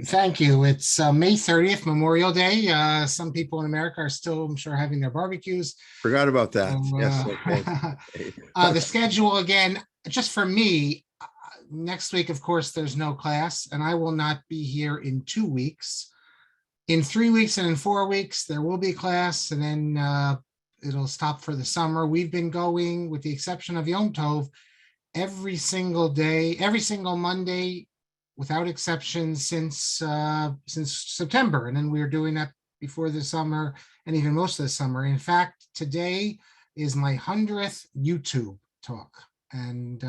Thank you. It's May 30th, Memorial Day. Some people in America are still, I'm sure, having their barbecues. Forgot about that. Yes. Okay. The schedule again, just for me, next week, of course, there's no class, and I will not be here in 2 weeks. In 3 weeks and in 4 weeks, there will be class, and then it'll stop for the summer. We've been going, with the exception of Yom Tov, every single day, every single Monday, without exception, since September. And then we were doing that before the summer and even most of the summer. In fact, today is my 100th YouTube talk. And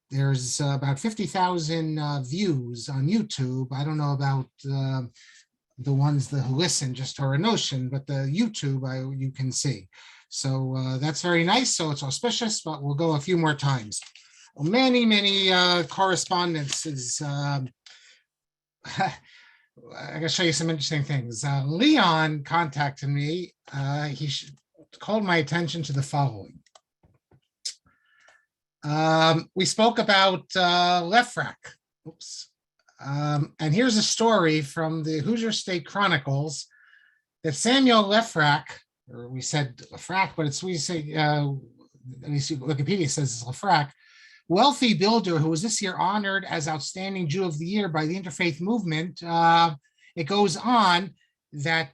there's about 50,000 views on YouTube. I don't know about the ones that listen just to our notion, but the YouTube you can see. So that's very nice. So it's auspicious, but we'll go a few more times. Many correspondences. I gotta show you some interesting things. Leon contacted me. He called my attention to the following. We spoke about Lefrak. Oops. And here's a story from the Hoosier State Chronicles that Samuel Lefrak, or we said Lefrak, but we say, at least Wikipedia says it's Lefrak, wealthy builder who was this year honored as Outstanding Jew of the Year by the Interfaith Movement. It goes on that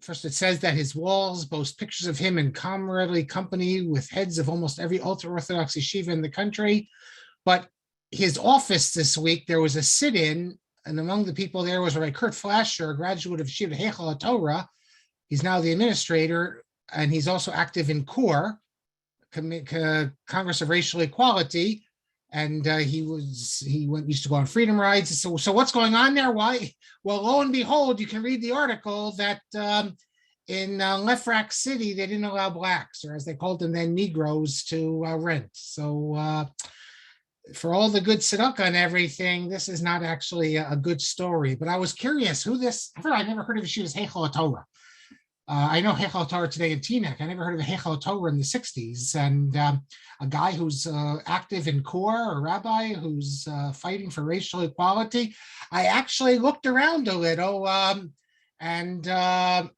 first it says that his walls boast pictures of him in comradely company with heads of almost every ultra-Orthodox yeshiva in the country. But his office this week, there was a sit-in, and among the people there was Rabbi Flascher, a graduate of Yeshiva Heichal Torah. He's now the administrator, and he's also active in CORE, Congress of Racial Equality, and he used to go on freedom rides. So what's going on there? Why? Well, lo and behold, you can read the article that in Lefrak City they didn't allow blacks, or as they called them then, Negroes, to rent. So for all the good tzedakah and everything, this is not actually a good story. But I was curious who this. I never heard of it. She was Heichal Torah. I know Heichal Torah today in Teaneck. I never heard of a Heichal Torah in the 60s. And a guy who's active in CORE, a rabbi who's fighting for racial equality. I actually looked around a little and I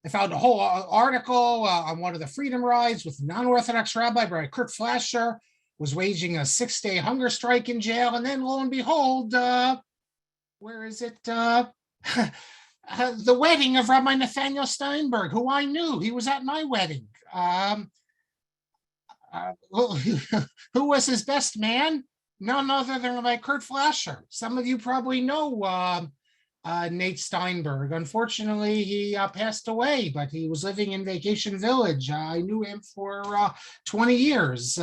found a whole article on one of the freedom rides with a non-Orthodox rabbi, Rabbi Flascher, was waging a 6-day hunger strike in jail. And then lo and behold, where is it? The wedding of Rabbi Nathaniel Steinberg, who I knew. He was at my wedding. Who was his best man? None other than Rabbi Flascher. Some of you probably know Nate Steinberg. Unfortunately, he passed away, but he was living in Vacation Village. I knew him for 20 years.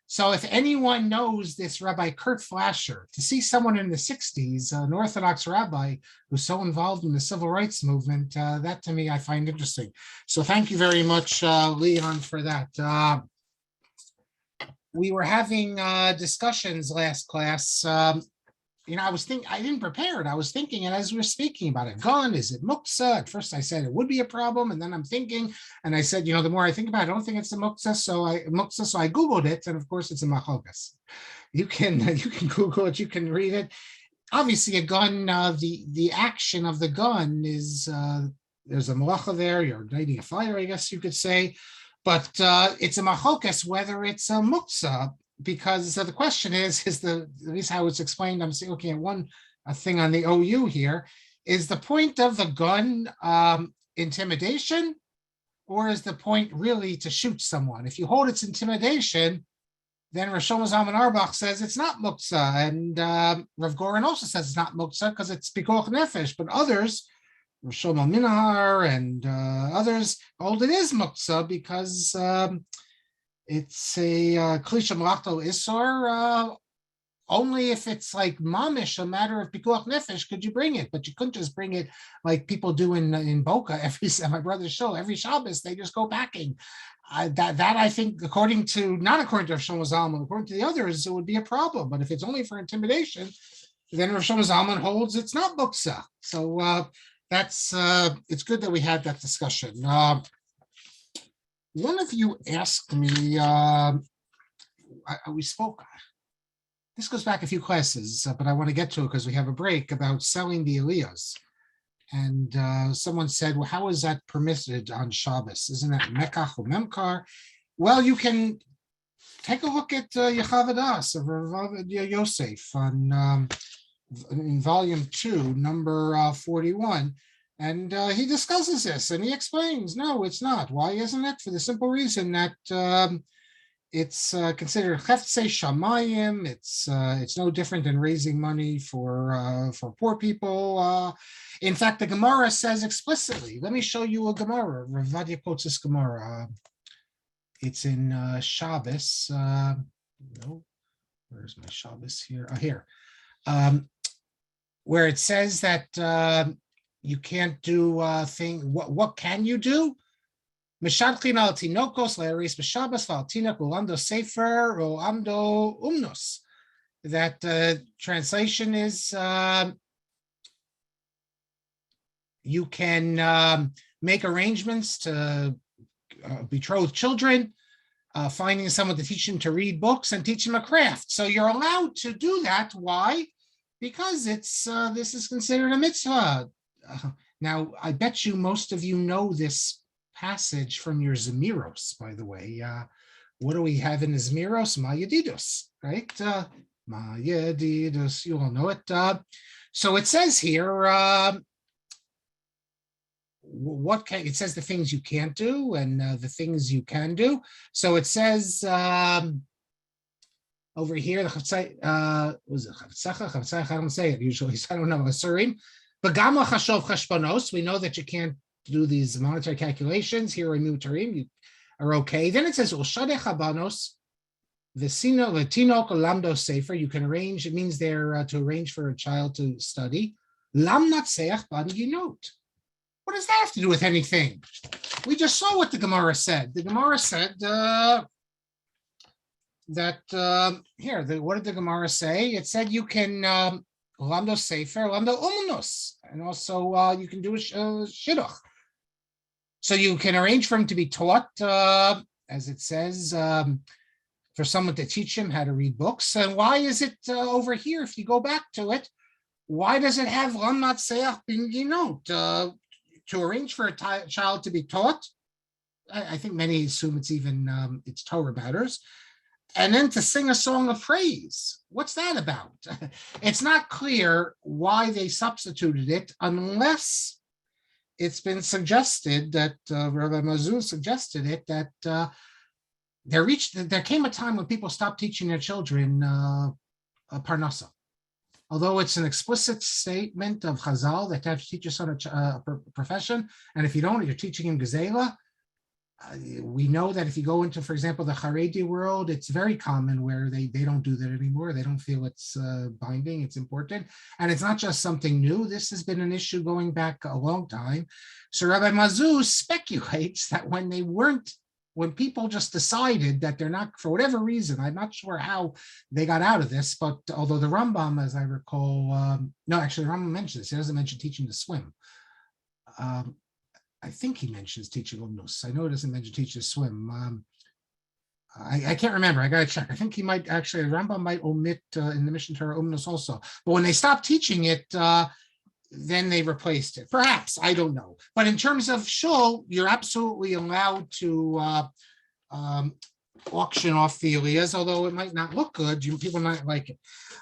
So if anyone knows this Rabbi Flascher, to see someone in the 60s, an Orthodox rabbi who's so involved in the civil rights movement, that to me I find interesting. So thank you very much, Leon, for that. We were having discussions last class. I didn't prepare it. I was thinking, and as we were speaking about it, gun, is it muktzeh? At first I said it would be a problem, and then I'm thinking, and I said, the more I think about it, I don't think it's a muktzeh, so I Googled it, and of course it's a machlokas. You can Google it, you can read it. Obviously a gun, the action of the gun is, there's a malacha there, you're lighting a fire, I guess you could say, but it's a machlokas whether it's a muktzeh. Because the question is at least how it's explained, I'm looking at one thing on the OU here, is the point of the gun intimidation, or is the point really to shoot someone? If you hold it's intimidation, then Rosh Zalman Auerbach says it's not muktzeh, and Rav Goren also says it's not muktzeh because it's pikuach nefesh, but others, Rosh Minahar and others, hold it is muktzeh because it's a klisha malachto isor. Only if it's like mamish, a matter of pikuach nefesh, could you bring it? But you couldn't just bring it like people do in Boca my brother's show every Shabbos. They just go packing. That I think, not according to Shlomo Zalman, according to the others, it would be a problem. But if it's only for intimidation, then Shlomo Zalman holds it's not muktzeh. So that's it's good that we had that discussion. One of you asked me, we spoke, this goes back a few classes, but I want to get to it because we have a break about selling the aliyahs. And someone said, well, how is that permitted on Shabbos? Isn't that mekach or memkar? Well, you can take a look at Yechavadas of Rav Yosef on in volume 2, number 41. And he discusses this and he explains, no, it's not. Why isn't it? For the simple reason that it's considered cheftze shamayim. It's no different than raising money for poor people. In fact, the Gemara says explicitly. Let me show you a Gemara. Rav Vadia quotes this Gemara. It's in Shabbos. No, where's my Shabbos here? Oh, here, where it says that you can't do thing. What can you do? Mishalchin al tinokos le'aris b'Shabbos v'al tinok ulamdo sefer o amdo umnos. That translation is you can make arrangements to betroth children, finding someone to teach them to read books and teach them a craft. So you're allowed to do that. Why? Because it's this is considered a mitzvah. Now, I bet you most of you know this passage from your Zemiros, by the way. What do we have in the Zemiros? Mah Yedidut, right? Mah Yedidut, you all know it. So it says here, it says the things you can't do and the things you can do. So it says over here, the was it Chavtzacha? I don't say it usually, so I don't know. Asurim. But Gamla Chashov Chashbonos, we know that you can't do these monetary calculations. Here in Mutarim, you are okay. Then it says Ushadeh Chabanos, Vesino Latino Lamdo Sefer. You can arrange. It means they're to arrange for a child to study. Lam Natseach Banginot. What does that have to do with anything? We just saw what the Gemara said. The Gemara said that here. What did the Gemara say? It said you can lamdo sefer, lamdo umnos, and also you can do a shidduch. So you can arrange for him to be taught, as it says, for someone to teach him how to read books. And why is it over here? If you go back to it, why does it have lam natseach binginot? To arrange for a child to be taught, I think many assume it's even it's Torah matters, and then to sing a song of praise. What's that about? It's not clear why they substituted it, unless it's been suggested that Rabbi Mazuz suggested it that there came a time when people stopped teaching their children parnasa. Although it's an explicit statement of Chazal that you have to teach your son a profession, and if you don't, you're teaching him Gezela. We know that if you go into, for example, the Haredi world, it's very common where they don't do that anymore. They don't feel it's binding, it's important. And it's not just something new. This has been an issue going back a long time. So Rabbi Mazuz speculates that when people just decided that they're not, for whatever reason, I'm not sure how they got out of this, but although the Rambam, as I recall, no, actually the Rambam mentions this. He doesn't mention teaching to swim. I think he mentions teaching umnus. I know he doesn't mention teaching to swim. I can't remember. I got to check. I think he might actually, Rambam might omit in the Mishnah Torah umnus also. But when they stopped teaching it, then they replaced it. Perhaps, I don't know. But in terms of shul, you're absolutely allowed to auction off the aliyahs, although it might not look good. People might like it.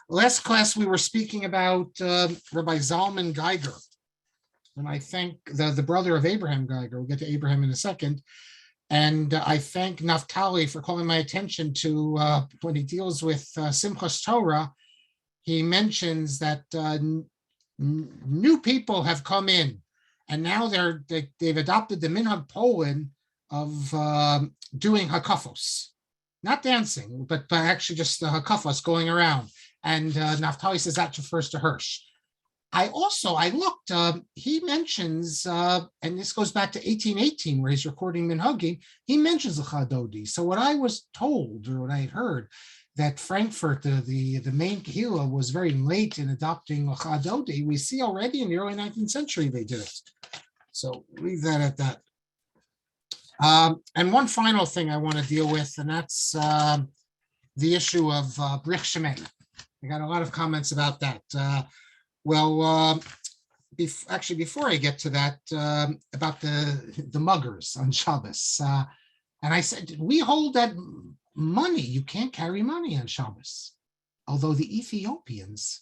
Last class, we were speaking about Rabbi Zalman Geiger. And I thank the brother of Abraham Geiger. We'll get to Abraham in a second. And I thank Naftali for calling my attention to when he deals with Simchat Torah, he mentions that new people have come in, and now they've adopted the minhag Poland of doing hakafos, not dancing, but actually just the hakafos going around. And Naftali says that refers to Hirsch. I looked, he mentions, and this goes back to 1818, where he's recording Minhagim, he mentions the Chadodi. So what I was told, or what I had heard, that Frankfurt, the main Kehillah, was very late in adopting Chadodi. We see already in the early 19th century they did it. So leave that at that. And one final thing I want to deal with, and that's the issue of Brich Shemeh. I got a lot of comments about that. Actually, before I get to that, about the muggers on Shabbos, and I said, we hold that money, you can't carry money on Shabbos, although the Ethiopians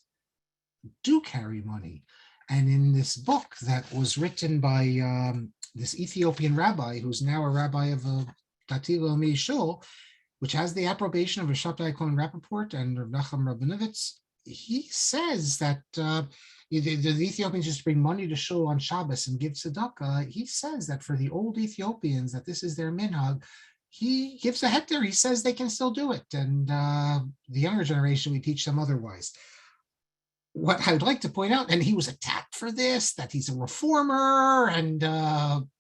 do carry money. And in this book that was written by this Ethiopian rabbi, who's now a rabbi of a Dati Leumi Shul, which has the approbation of a Shabtai Cohen Rappaport and Rav Nachum Rabinovitz, he says that the Ethiopians just bring money to shul on Shabbos and give tzedakah. He says that for the old Ethiopians, that this is their minhag. He gives a heter. He says they can still do it. And the younger generation, we teach them otherwise. What I would like to point out, and he was attacked for this, that he's a reformer, and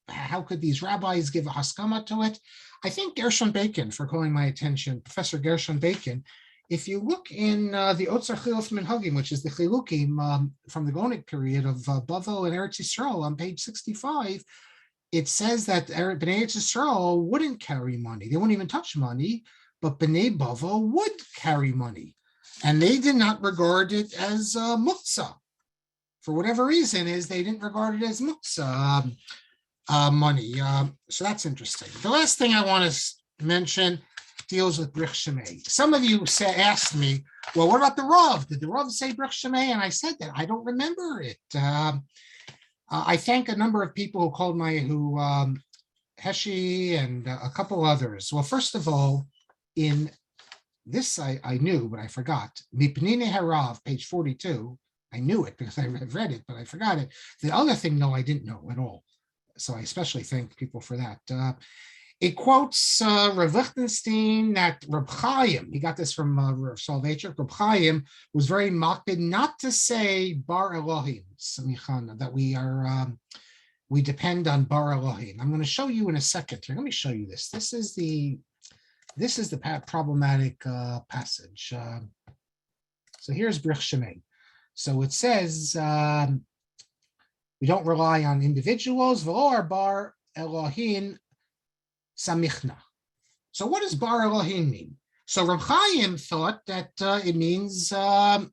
how could these rabbis give a haskama to it? I think Gershon Bacon, for calling my attention, Professor Gershon Bacon, if you look in the Otzar Chiluf Minhagim, which is the Chilukim from the Gonic period of Bavel and Eretz Yisrael on page 65, it says that Bnei Eretz Yisrael wouldn't carry money. They wouldn't even touch money, but Bnei Bavel would carry money. And they did not regard it as muktzeh. For whatever reason is they didn't regard it as muktzeh money. So that's interesting. The last thing I want to mention deals with Brich Shmei. Some of you asked me, well, what about the Rav? Did the Rav say Brich Shmei? And I said that I don't remember it. I thank a number of people who called Heshi and a couple others. Well, first of all, in this I knew, but I forgot. Mipnine Harav, page 42. I knew it because I read it, but I forgot it. The other thing, no, I didn't know at all. So I especially thank people for that. It quotes Rav Lichtenstein that Reb Chaim, he got this from Rav Soloveitchik, Reb Chaim was very makpid not to say Bar Elohim, that we depend on Bar Elohim. I'm going to show you in a second here. Let me show you this. This is the problematic passage. So here's Brich Shmei. So it says we don't rely on individuals. V'lo Bar Elohim Samichna. So what does Bar Elohim mean? So Reb Chaim thought that it means son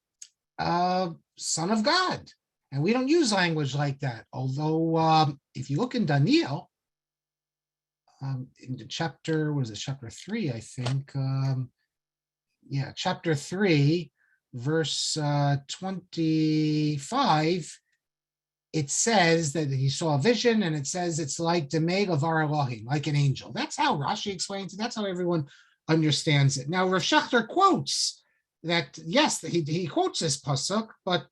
of God. And we don't use language like that. Although if you look in Daniel, in the chapter 3, I think. Chapter 3, verse 25, it says that he saw a vision, and it says it's like Demeg of Ar Elohim, like an angel. That's how Rashi explains it. That's how everyone understands it. Now, Rav Schachter quotes that, yes, he quotes this pasuk, but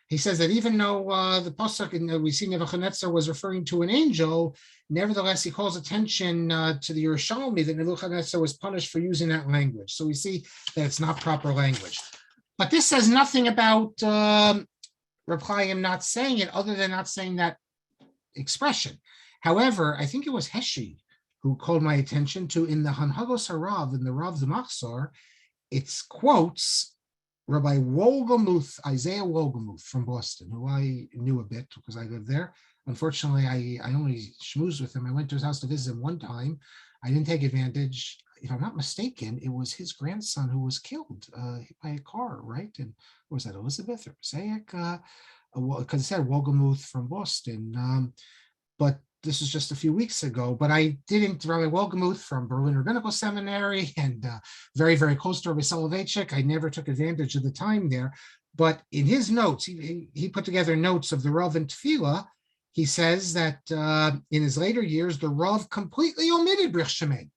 he says that even though the pasuk we see Nebuchadnezzar was referring to an angel, nevertheless he calls attention to the Yerushalmi that Nebuchadnezzar was punished for using that language. So we see that it's not proper language. But this says nothing about Reb Chaim not saying it, other than not saying that expression. However, I think it was Heshi who called my attention to in the Hanhagos Harav, in the Rav Zamachsor, it's quotes Rabbi Wolgamuth, Isaiah Wolgamuth from Boston, who I knew a bit because I lived there. Unfortunately, I only schmoozed with him. I went to his house to visit him one time. I didn't take advantage. If I'm not mistaken, it was his grandson who was killed by a car, right? And was that Elizabeth or Passaic? Because it said Wolgamuth from Boston. But this is just a few weeks ago. But I didn't, Rabbi Wolgamuth from Berlin Rabbinical Seminary and very, very close to Rabbi Soloveitchik. I never took advantage of the time there. But in his notes, he put together notes of the Rav and Tefillah. He says that in his later years, the Rav completely omitted Brich Shmei.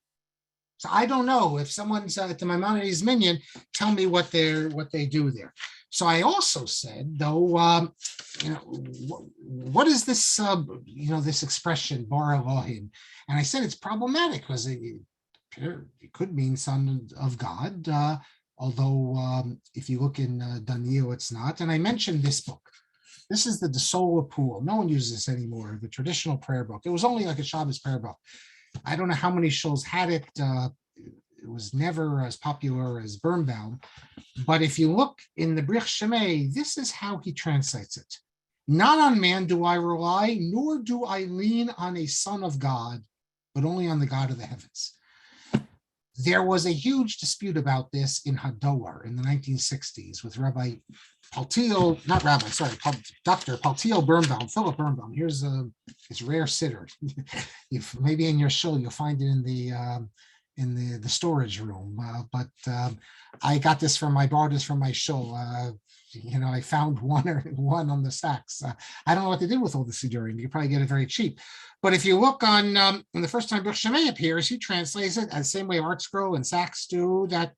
So I don't know if someone's at the Maimonides Minyan, tell me what they do there. So I also said, though, what is this, this expression, Bar Elohim? And I said it's problematic because it could mean son of God, although if you look in Daniel, it's not. And I mentioned this book. This is the Sola Pool. No one uses this anymore, the traditional prayer book. It was only like a Shabbos prayer book. I don't know how many shuls had it. It was never as popular as Birnbaum. But if you look in the Brich Shmei, this is how he translates it. Not on man do I rely, nor do I lean on a son of God, but only on the God of the heavens. There was a huge dispute about this in Hador in the 1960s with Rabbi Paltiel, not Rabbi, sorry, Dr. Paltiel Birnbaum, Philip Birnbaum. Here's his rare siddur. If maybe in your show you'll find it in the storage room. But I got this from borrowed this from my show. I found one on the stacks. I don't know what they did with all the siddurim. You could probably get it very cheap. But if you look on, when the first time Berikh Shemeh appears, he translates it as the same way Art Scroll and Sachs do. That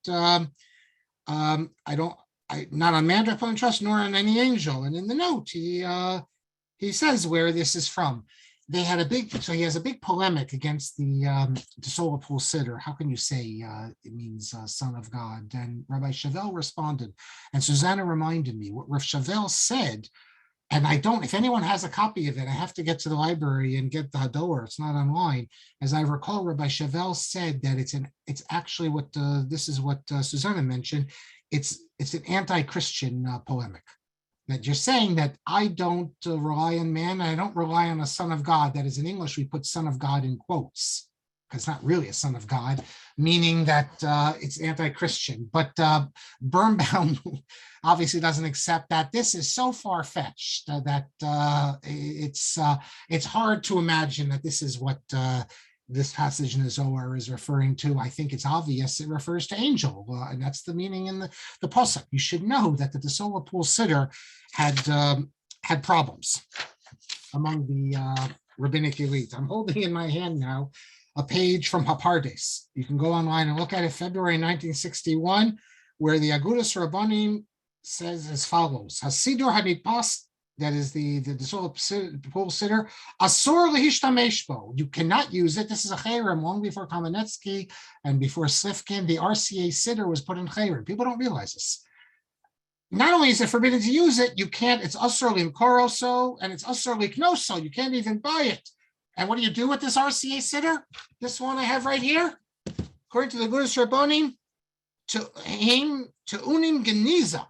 not on Mandrapone Trust nor on any angel. And in the note, he says where this is from. He has a big polemic against the Sola Pool Siddur. How can you say it means son of God? And Rabbi Chevelle responded, and Susanna reminded me what Rav Chevelle said. And if anyone has a copy of it, I have to get to the library and get the Hador. It's not online. As I recall, Rabbi Chevelle said that it's actually what this is what Susanna mentioned. It's an anti-Christian polemic. That you're saying that I don't rely on man, I don't rely on a son of God. That is, in English, we put son of God in quotes, because it's not really a son of God, meaning that it's anti-Christian. But Birnbaum obviously doesn't accept that. This is so far-fetched that it's hard to imagine that this is what this passage in the Zohar is referring to. I think it's obvious it refers to angel, and that's the meaning in the pasuk. You should know that the Sola Pool Siddur had problems among the rabbinic elite. I'm holding in my hand now a page from Hapardes. You can go online and look at it, February 1961, where the Agudas Rabbanim says as follows: Hasidur Hanitpas, that is the Sola Pool Siddur, Asur lehishtamesh bo. You cannot use it. This is a chayrim long before Kamenetsky and before Slifkin. The RCA Siddur was put in chayrim. People don't realize this. Not only is it forbidden to use it, you can't. It's asur limkoroso and it's asur liknoso. You can't even buy it. And what do you do with this RCA Siddur? This one I have right here, according to the Agudas Rabbanim, to unim geniza.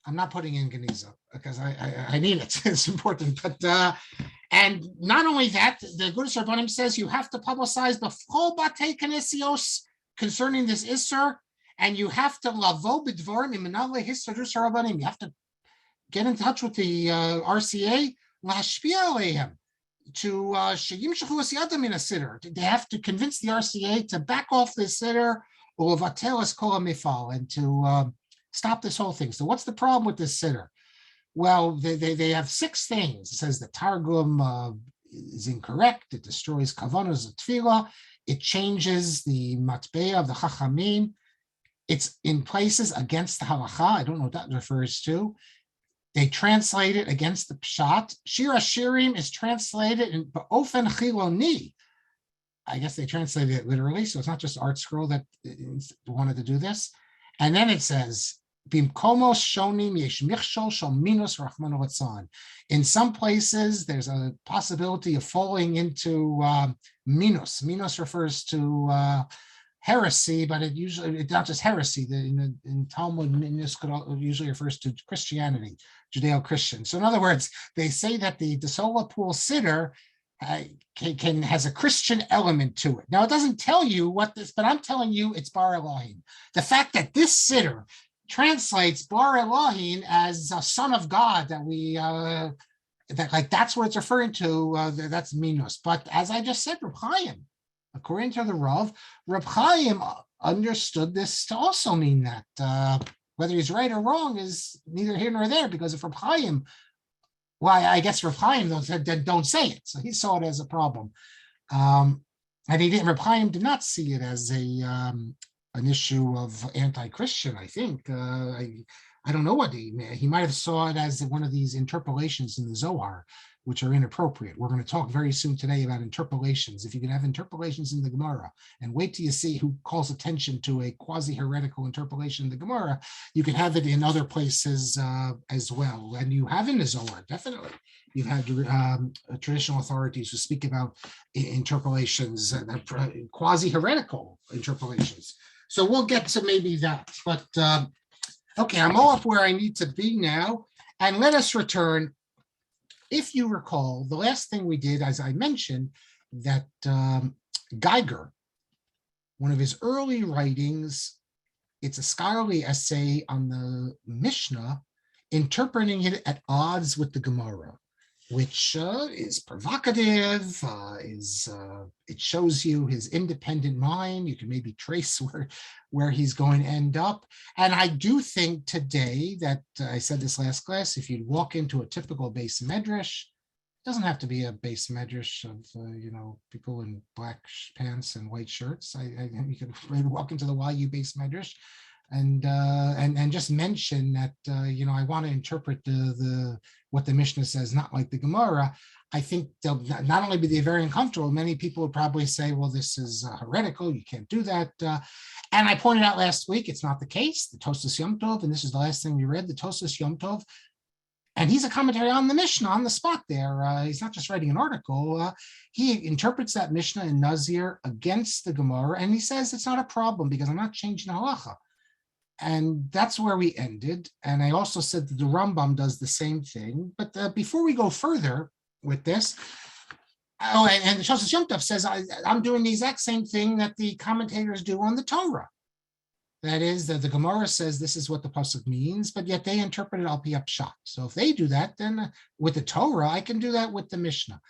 I'm not putting in Geniza because I need it. It's important. But and not only that, the Agudas Rabbanim says you have to publicize the full batei kanesios concerning this isser, and you have to lavo b'dvarim imanale hissadus rabbanim. You have to get in touch with the RCA lashpia alehem to sheyimshachu asiyadam in a siddur. They have to convince the RCA to back off this siddur or vatelas kol mifal and to stop this whole thing. So what's the problem with this siddur? Well, they have 6 things. It says the Targum is incorrect. It destroys kavanos of tefillah. It changes the matbeah of the chachamim. It's in places against the halacha. I don't know what that refers to. They translate it against the pshat. Shir Hashirim is translated in ba'ofen chiloni. I guess they translated it literally, so it's not just Art Scroll that wanted to do this. And then it says, in some places, there's a possibility of falling into minus. Minus refers to heresy, but it's not just heresy. In Talmud, minus usually refers to Christianity, Judeo-Christian. So in other words, they say that the Sola Pool Siddur has a Christian element to it. Now, it doesn't tell you what this, but I'm telling you it's Bar Elohim. The fact that this Siddur translates Bar Elohim as a son of God, that's what it's referring to. That's minus. But as I just said, Reb Chaim, according to the Rav, Reb Chaim understood this to also mean that. Whether he's right or wrong is neither here nor there, because if Reb Chaim, I guess Reb Chaim don't say it, so he saw it as a problem, and Reb Chaim did not see it as an issue of anti-Christian. I think I don't know what he might have saw it as one of these interpolations in the Zohar, which are inappropriate. We're going to talk very soon today about interpolations. If you can have interpolations in the Gemara, and wait till you see who calls attention to a quasi-heretical interpolation in the Gemara, you can have it in other places as well. And you have in the Zohar, definitely. You've had traditional authorities who speak about interpolations, quasi-heretical interpolations. So we'll get to maybe that. But okay, I'm all up where I need to be now. And let us return. If you recall, the last thing we did, as I mentioned, that Geiger one of his early writings. It's a scholarly essay on the Mishnah, interpreting it at odds with the Gemara, which is provocative. It shows you his independent mind. You can maybe trace where he's going to end up. And I do think today that I said this last class, if you walk into a typical base medrash, it doesn't have to be a base medrash of people in black pants and white shirts. You could walk into the YU base medrash and just mention that I want to interpret what the Mishnah says, not like the Gemara. I think they'll not only be very uncomfortable, many people would probably say, well, this is heretical, you can't do that. And I pointed out last week, it's not the case. The Tosas Yom Tov, and this is the last thing we read, the Tosas Yom Tov, and he's a commentary on the Mishnah on the spot there. He's not just writing an article. He interprets that Mishnah in Nazir against the Gemara, and he says it's not a problem because I'm not changing the halacha. And that's where we ended. And I also said that the Rambam does the same thing. But before we go further with this, and the Tosas Yom Tov says, I'm doing the exact same thing that the commentators do on the Torah. That is, that the Gemara says this is what the pasuk means, but yet they interpret it al pi pshat. So if they do that, then with the Torah, I can do that with the Mishnah.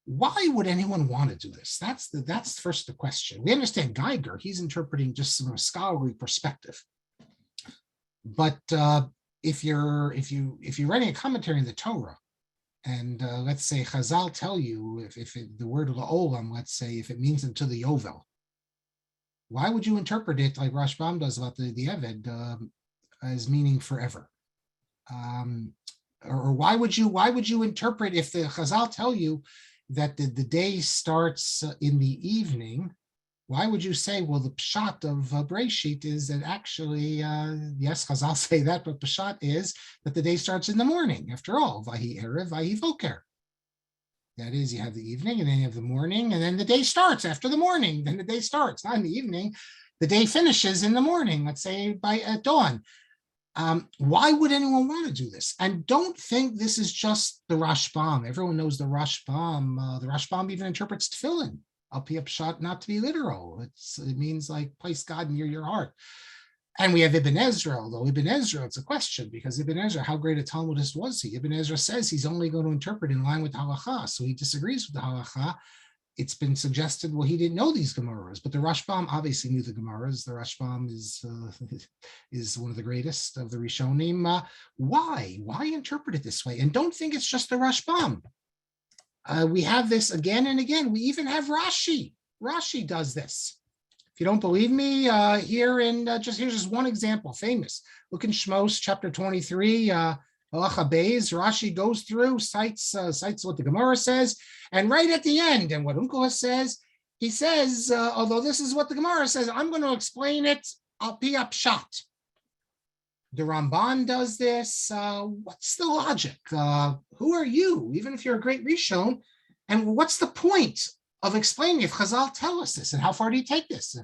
Why would anyone want to do this? That's first the question. We understand Geiger; he's interpreting just from a scholarly perspective. But if you're writing a commentary on the Torah, and let's say Chazal tell you if the word la'olam, let's say if it means unto the Yovel, why would you interpret it like Rashbam does about the Eved as meaning forever? Or why would you interpret if the Chazal tell you that the day starts in the evening? Why would you say, well, the pshat of Bereshit is that actually, yes, Chazal say that, but pshat is that the day starts in the morning. After all, vahi erev, vahi voker. That is, you have the evening, and then you have the morning, and then the day starts after the morning. Then the day starts, not in the evening. The day finishes in the morning, let's say at dawn. Why would anyone want to do this? And don't think this is just the Rashbam. Everyone knows the Rashbam. The Rashbam even interprets tefillin, al pi pshat, not to be literal. It means like place God near your heart. And we have Ibn Ezra, although Ibn Ezra, it's a question, because Ibn Ezra, how great a Talmudist was he? Ibn Ezra says he's only going to interpret in line with halacha, so he disagrees with the halacha. It's been suggested, well, he didn't know these Gemaras, but the Rashbam obviously knew the Gemaras. The Rashbam is one of the greatest of the Rishonim. Why interpret it this way? And don't think it's just the Rashbam. We have this again and again. We even have Rashi. Rashi does this. If you don't believe me, here's just one example, famous. Look in Shmos chapter 23, Halacha Beis. Rashi goes through, cites what the Gemara says, and right at the end, and what Unkala says, he says, although this is what the Gemara says, I'm going to explain it al pi pshat. The Ramban does this. What's the logic? Who are you? Even if you're a great Rishon, and what's the point of explaining if Chazal tell us this, and how far do you take this?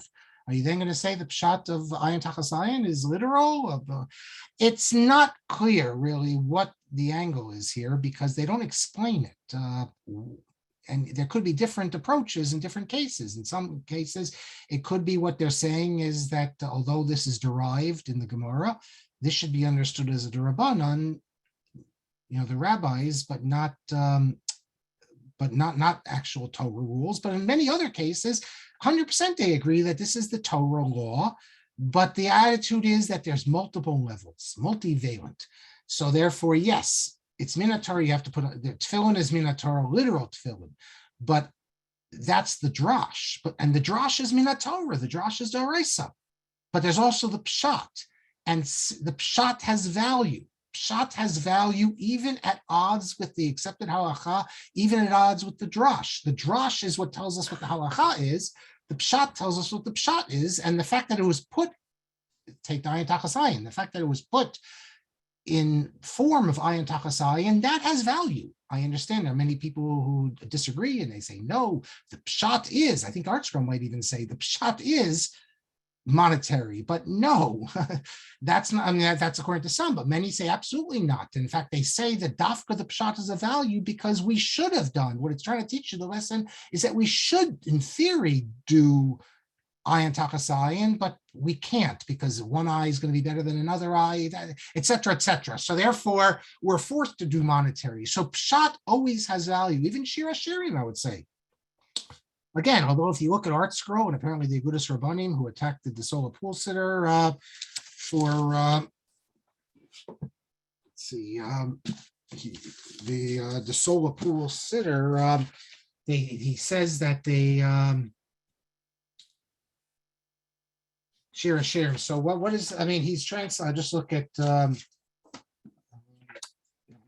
Are you then going to say the pshat of ayin tachas ayin is literal? It's not clear really what the angle is here because they don't explain it. And there could be different approaches in different cases. In some cases, it could be what they're saying is that although this is derived in the Gemara, this should be understood as a D'Rabbanan, the rabbis, but not actual Torah rules. But in many other cases, 100% they agree that this is the Torah law, but the attitude is that there's multiple levels, multivalent. So therefore, yes, it's Minatorah, you have to put, the tefillin is Minatorah, literal tefillin, but that's the drash. And the drash is Minatorah, the drash is D'Oraisa. But there's also the pshat, and the pshat has value. Pshat has value even at odds with the accepted halacha, even at odds with the drash. The drash is what tells us what the halacha is. The pshat tells us what the pshat is, and the fact that it was put, take the ayin tachas ayin, the fact that it was put in form of ayin tachas ayin, that has value. I understand there are many people who disagree and they say, no, the pshat is, I think Archstrom might even say the pshat is monetary, but no, that's not, I mean, that's according to some, but many say absolutely not. In fact, they say that dafka the pshat is a value because we should have done what it's trying to teach you. The lesson is that we should, in theory, do ayin tachas ayin, but we can't because one eye is going to be better than another eye, et cetera, et cetera. So therefore, we're forced to do monetary. So pshat always has value, even shir hashirim, I would say. Again, although if you look at Art Scroll, and apparently the Agudas Rabbanim who attacked the Sola Pool Siddur for, let's see, the Sola Pool Siddur, he says that they share a share. So what is, I mean, he's I just look at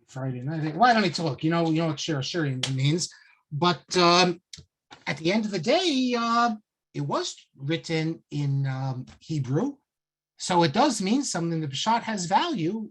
Friday night. Well, I don't need to look, you know what share a sharing means, but at the end of the day, it was written in Hebrew, so it does mean something. The Peshat has value.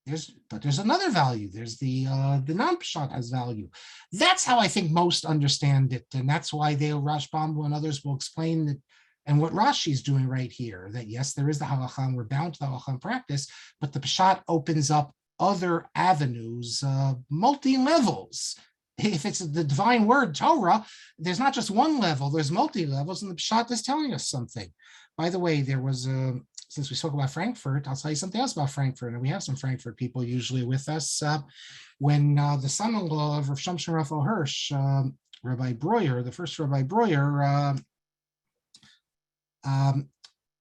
There's another value. There's the non-Peshat has value. That's how I think most understand it, and that's why Rashbam and others will explain that. And what Rashi is doing right here, that yes, there is the halacha, and we're bound to the halacha practice, but the Peshat opens up other avenues, multi-levels. If it's the divine word, Torah, there's not just one level, there's multi-levels, and the Pshat is telling us something. By the way, there was since we spoke about Frankfurt, I'll tell you something else about Frankfurt, and we have some Frankfurt people usually with us. When the son-in-law of Rav Shimshon Raphael Hirsch, Rabbi Breuer, the first Rabbi Breuer,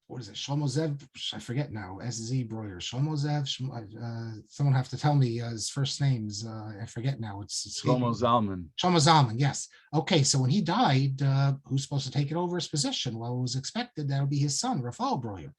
what is it? Shlomo Zev, I forget now. S.Z. Breuer, Shlomo Zev. Someone have to tell me his first names. I forget now. It's Shlomo Zalman. Shlomo Zalman, yes. Okay, so when he died, who's supposed to take it over his position? Well, it was expected that would be his son, Raphael Breuer,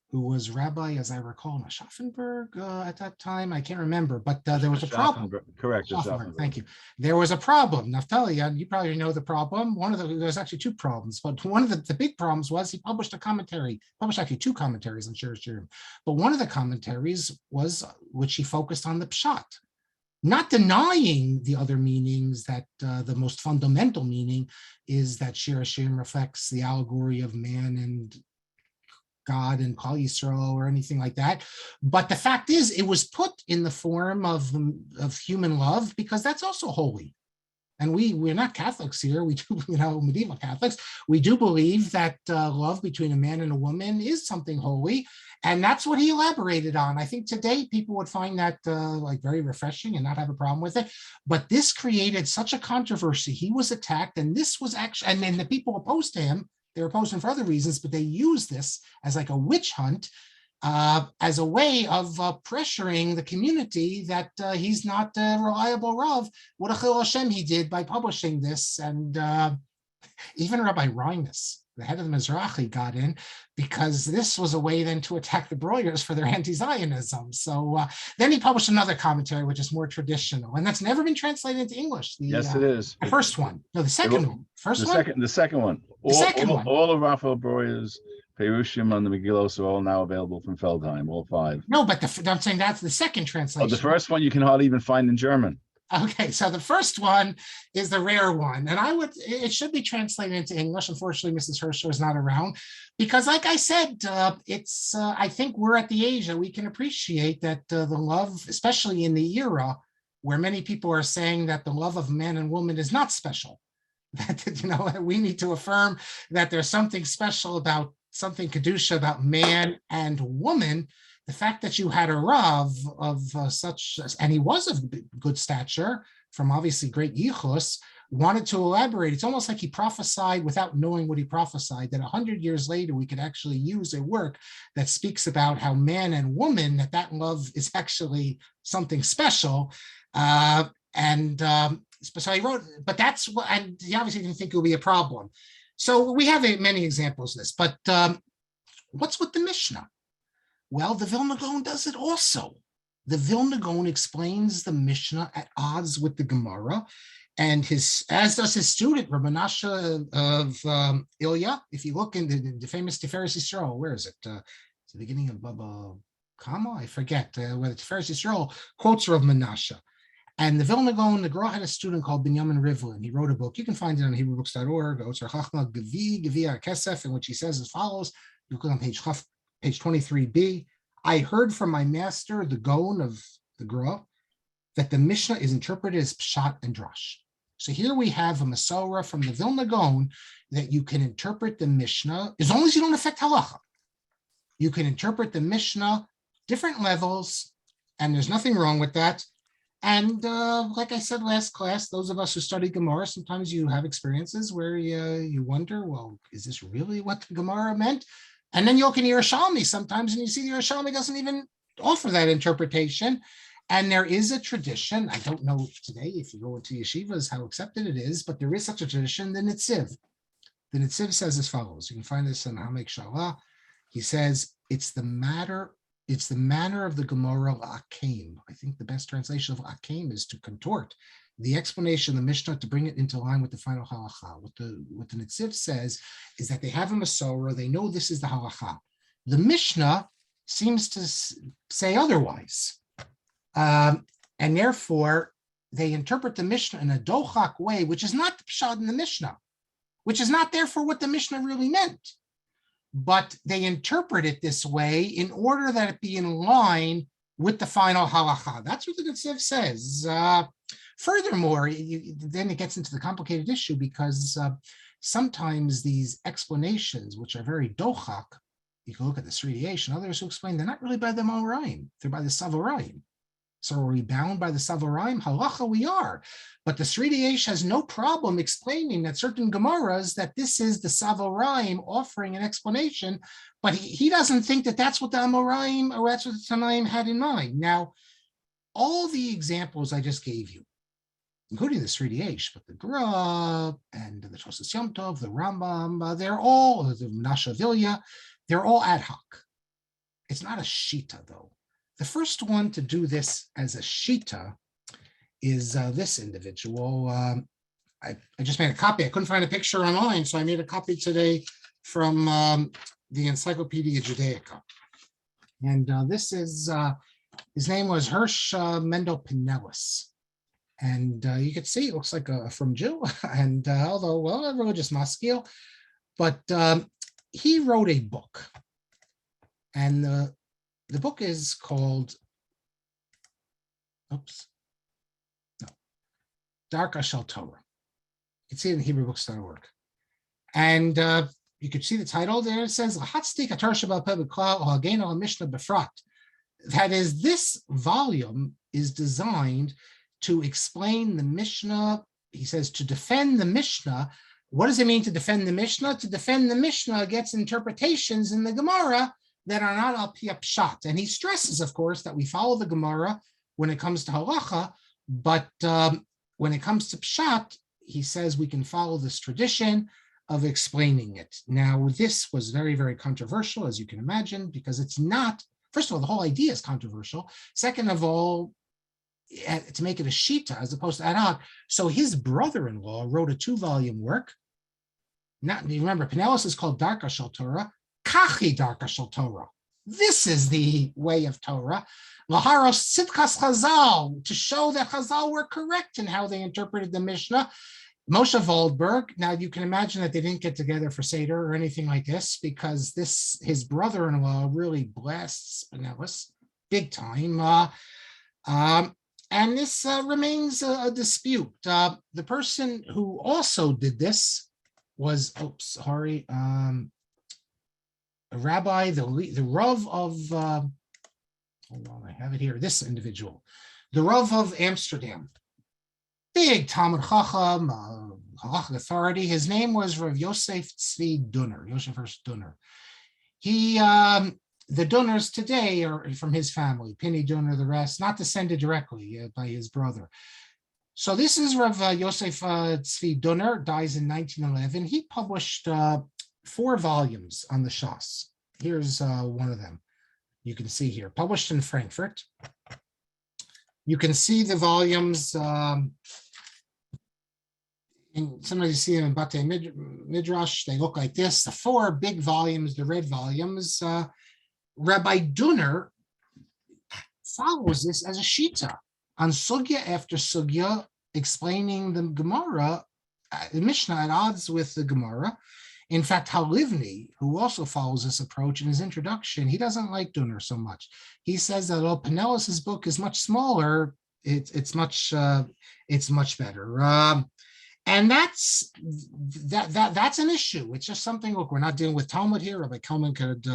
who was rabbi, as I recall, in Aschaffenburg at that time. I can't remember, but there was a problem. Correct. Thank you. There was a problem. Naphtali, you probably know the problem. There's actually two problems, but one of the big problems was he published actually two commentaries on Shir Shirim. But one of the commentaries was, which he focused on the Pshat, not denying the other meanings, that the most fundamental meaning is that Shir Shirim reflects the allegory of man and God and Kal Yisrael or anything like that. But the fact is, it was put in the form of human love because that's also holy. And we're not Catholics here. We do, medieval Catholics. We do believe that love between a man and a woman is something holy. And that's what he elaborated on. I think today people would find that like very refreshing and not have a problem with it. But this created such a controversy. He was attacked, and this was actually, and then the people opposed to him, they were opposed him for other reasons, but they used this as like a witch hunt, as a way of pressuring the community that he's not a reliable Rav. What a chil Hashem he did by publishing this. And even Rabbi Reines, the head of the Mizrahi, got in because this was a way then to attack the Breuers for their anti-Zionism. So then he published another commentary, which is more traditional, and that's never been translated into English. Yes, it is. The first one. No, the second one. The second one. All of Raphael Breuer's Perushim on the Megillos are all now available from Feldheim, all 5. No, but I'm saying that's the second translation. Oh, the first one you can hardly even find in German. Okay, so the first one is the rare one, and it should be translated into English. Unfortunately, Mrs. Hirsch is not around because, like I said, I think we're at the age that we can appreciate that the love, especially in the era where many people are saying that the love of man and woman is not special. That we need to affirm that there's something special about something kedusha about man and woman. The fact that you had a Rav of such, and he was of good stature, from obviously great yichus, wanted to elaborate. It's almost like he prophesied without knowing what he prophesied, that 100 years later, we could actually use a work that speaks about how man and woman, that love is actually something special. So he wrote, but that's what, and he obviously didn't think it would be a problem. So we have many examples of this, but what's with the Mishnah? Well, the Vilna Gaon does it also. The Vilna Gaon explains the Mishnah at odds with the Gemara, and as does his student, Rabbi Menashe of Ilya. If you look in the famous Tiferes Yisrael, where is it? It's the beginning of Baba Kama? I forget whether Tiferes Yisrael quotes Rav Menashe. And the Vilna Gaon, the Gra had a student called Binyamin Rivlin. He wrote a book. You can find it on HebrewBooks.org, Otzar Chachma Gevia Kesef, in which he says as follows. You look on page 23b. I heard from my master, the Gaon of the Gra, that the Mishnah is interpreted as Pshat and Drash. So here we have a Masorah from the Vilna Gaon that you can interpret the Mishnah, as long as you don't affect halacha. You can interpret the Mishnah different levels, and there's nothing wrong with that. And like I said last class, those of us who study Gemara, sometimes you have experiences where you wonder, well, is this really what the Gemara meant? And then you look in the Yerushalmi sometimes, and you see the Yerushalmi doesn't even offer that interpretation. And there is a tradition, I don't know today if you go into yeshivas how accepted it is, but there is such a tradition, the Nitziv. The Nitziv says as follows. You can find this in Hamek Shalah. He says, it's the manner of the Gemara Akeim. I think the best translation of Akeim is to contort the explanation of the Mishnah to bring it into line with the final halacha. What the Nitziv says is that they have a Masorah, they know this is the halacha. The Mishnah seems to say otherwise. And therefore, they interpret the Mishnah in a dochak way, which is not the pshat in the Mishnah, which is not therefore what the Mishnah really meant. But they interpret it this way in order that it be in line with the final halacha. That's what the Nitziv says. Furthermore, then it gets into the complicated issue because sometimes these explanations, which are very dochak, you can look at the Zvi Duenner and others who explain they're not really by the Amoraim, they're by the Savoraim. So are we bound by the Savoraim? Halacha we are. But the Zvi Duenner has no problem explaining that certain Gemaras that this is the Savoraim offering an explanation, but he doesn't think that that's what the Amoraim or that's what the Tanaim had in mind. Now, all the examples I just gave you, including the Zvi Duenner, but the Gra and the Tosas Yom Tov, the Rambam, they're all, the Menashe Vilya, they're all ad hoc. It's not a shita, though. The first one to do this as a shita is this individual. I just made a copy. I couldn't find a picture online, so I made a copy today from the Encyclopedia Judaica. And this is, his name was Hirsch Mendel Pineles. And you can see it looks like a from Jew, and although, well, a religious maskil, but he wrote a book. And the book is called, Darka Shel Torah. You can see it in HebrewBooks.org. And you can see the title there. It says, that is, this volume is designed to explain the Mishnah. He says to defend the Mishnah. What does it mean to defend the Mishnah? To defend the Mishnah against interpretations in the Gemara that are not al pi pshat. And he stresses, of course, that we follow the Gemara when it comes to halacha, but when it comes to pshat, he says we can follow this tradition of explaining it. Now, this was very, very controversial, as you can imagine, because it's not, first of all, the whole idea is controversial. Second of all, to make it a shita as opposed to ad hoc. So his brother-in-law wrote a 2-volume work. Not, you remember, Pineles is called Darka Shel Torah. Kachi Darka Shel Torah. This is the way of Torah. Laharos Sitkas Chazal, to show that Chazal were correct in how they interpreted the Mishnah. Moshe Waldberg. Now you can imagine that they didn't get together for Seder or anything like this, because his brother-in-law really blasts Pineles big time. And this remains a dispute. The person who also did this was, a rabbi, the Rav of, hold on, I have it here, this individual, the Rav of Amsterdam, big Talmud Chacham, Halachic authority. His name was Rav Yosef Zvi Duenner, Yosef Hirsch Duenner. He, the Duenners today are from his family, Pinny Duenner, the rest, not descended directly by his brother. So this is Rav Yosef Zvi Duenner, dies in 1911. He published 4 volumes on the Shas. Here's one of them. You can see here, published in Frankfurt. You can see the volumes. Sometimes you see them in Batei Midrash. They look like this. The 4 big volumes, the red volumes. Rabbi Duenner follows this as a shita on sugya after sugya, explaining the Gemara, the Mishnah at odds with the Gemara. In fact, Halivni, who also follows this approach in his introduction, he doesn't like Duenner so much. He says that although Pineles' book is much smaller, it's much better. And that's an issue. It's just something, look, we're not dealing with Talmud here. Rabbi Kelman could,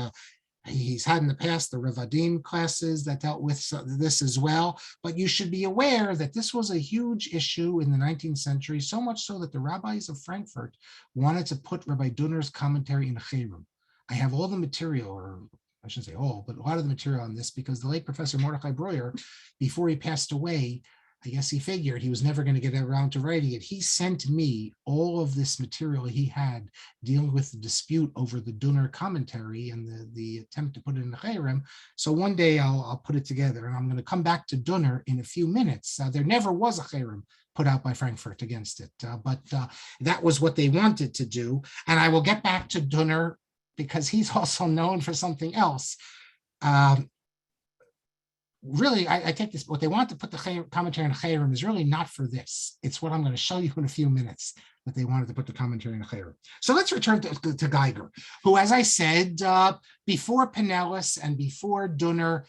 he's had in the past the Revadim classes that dealt with this as well. But you should be aware that this was a huge issue in the 19th century, so much so that the rabbis of Frankfurt wanted to put Rabbi Duenner's commentary in Chayrim. I have all the material, or I shouldn't say all, but a lot of the material on this, because the late Professor Mordechai Breuer, before he passed away, I guess he figured he was never going to get around to writing it. He sent me all of this material he had dealing with the dispute over the Duenner commentary and the attempt to put it in the Chayrim. So one day I'll put it together, and I'm going to come back to Duenner in a few minutes. There never was a Chayrim put out by Frankfurt against it, but that was what they wanted to do. And I will get back to Duenner because he's also known for something else. Really, I take this, what they want to put the commentary in Chayrim is really not for this. It's what I'm going to show you in a few minutes, that they wanted to put the commentary in Chayrim. So let's return to Geiger, who, as I said, before Pineles and before Duenner,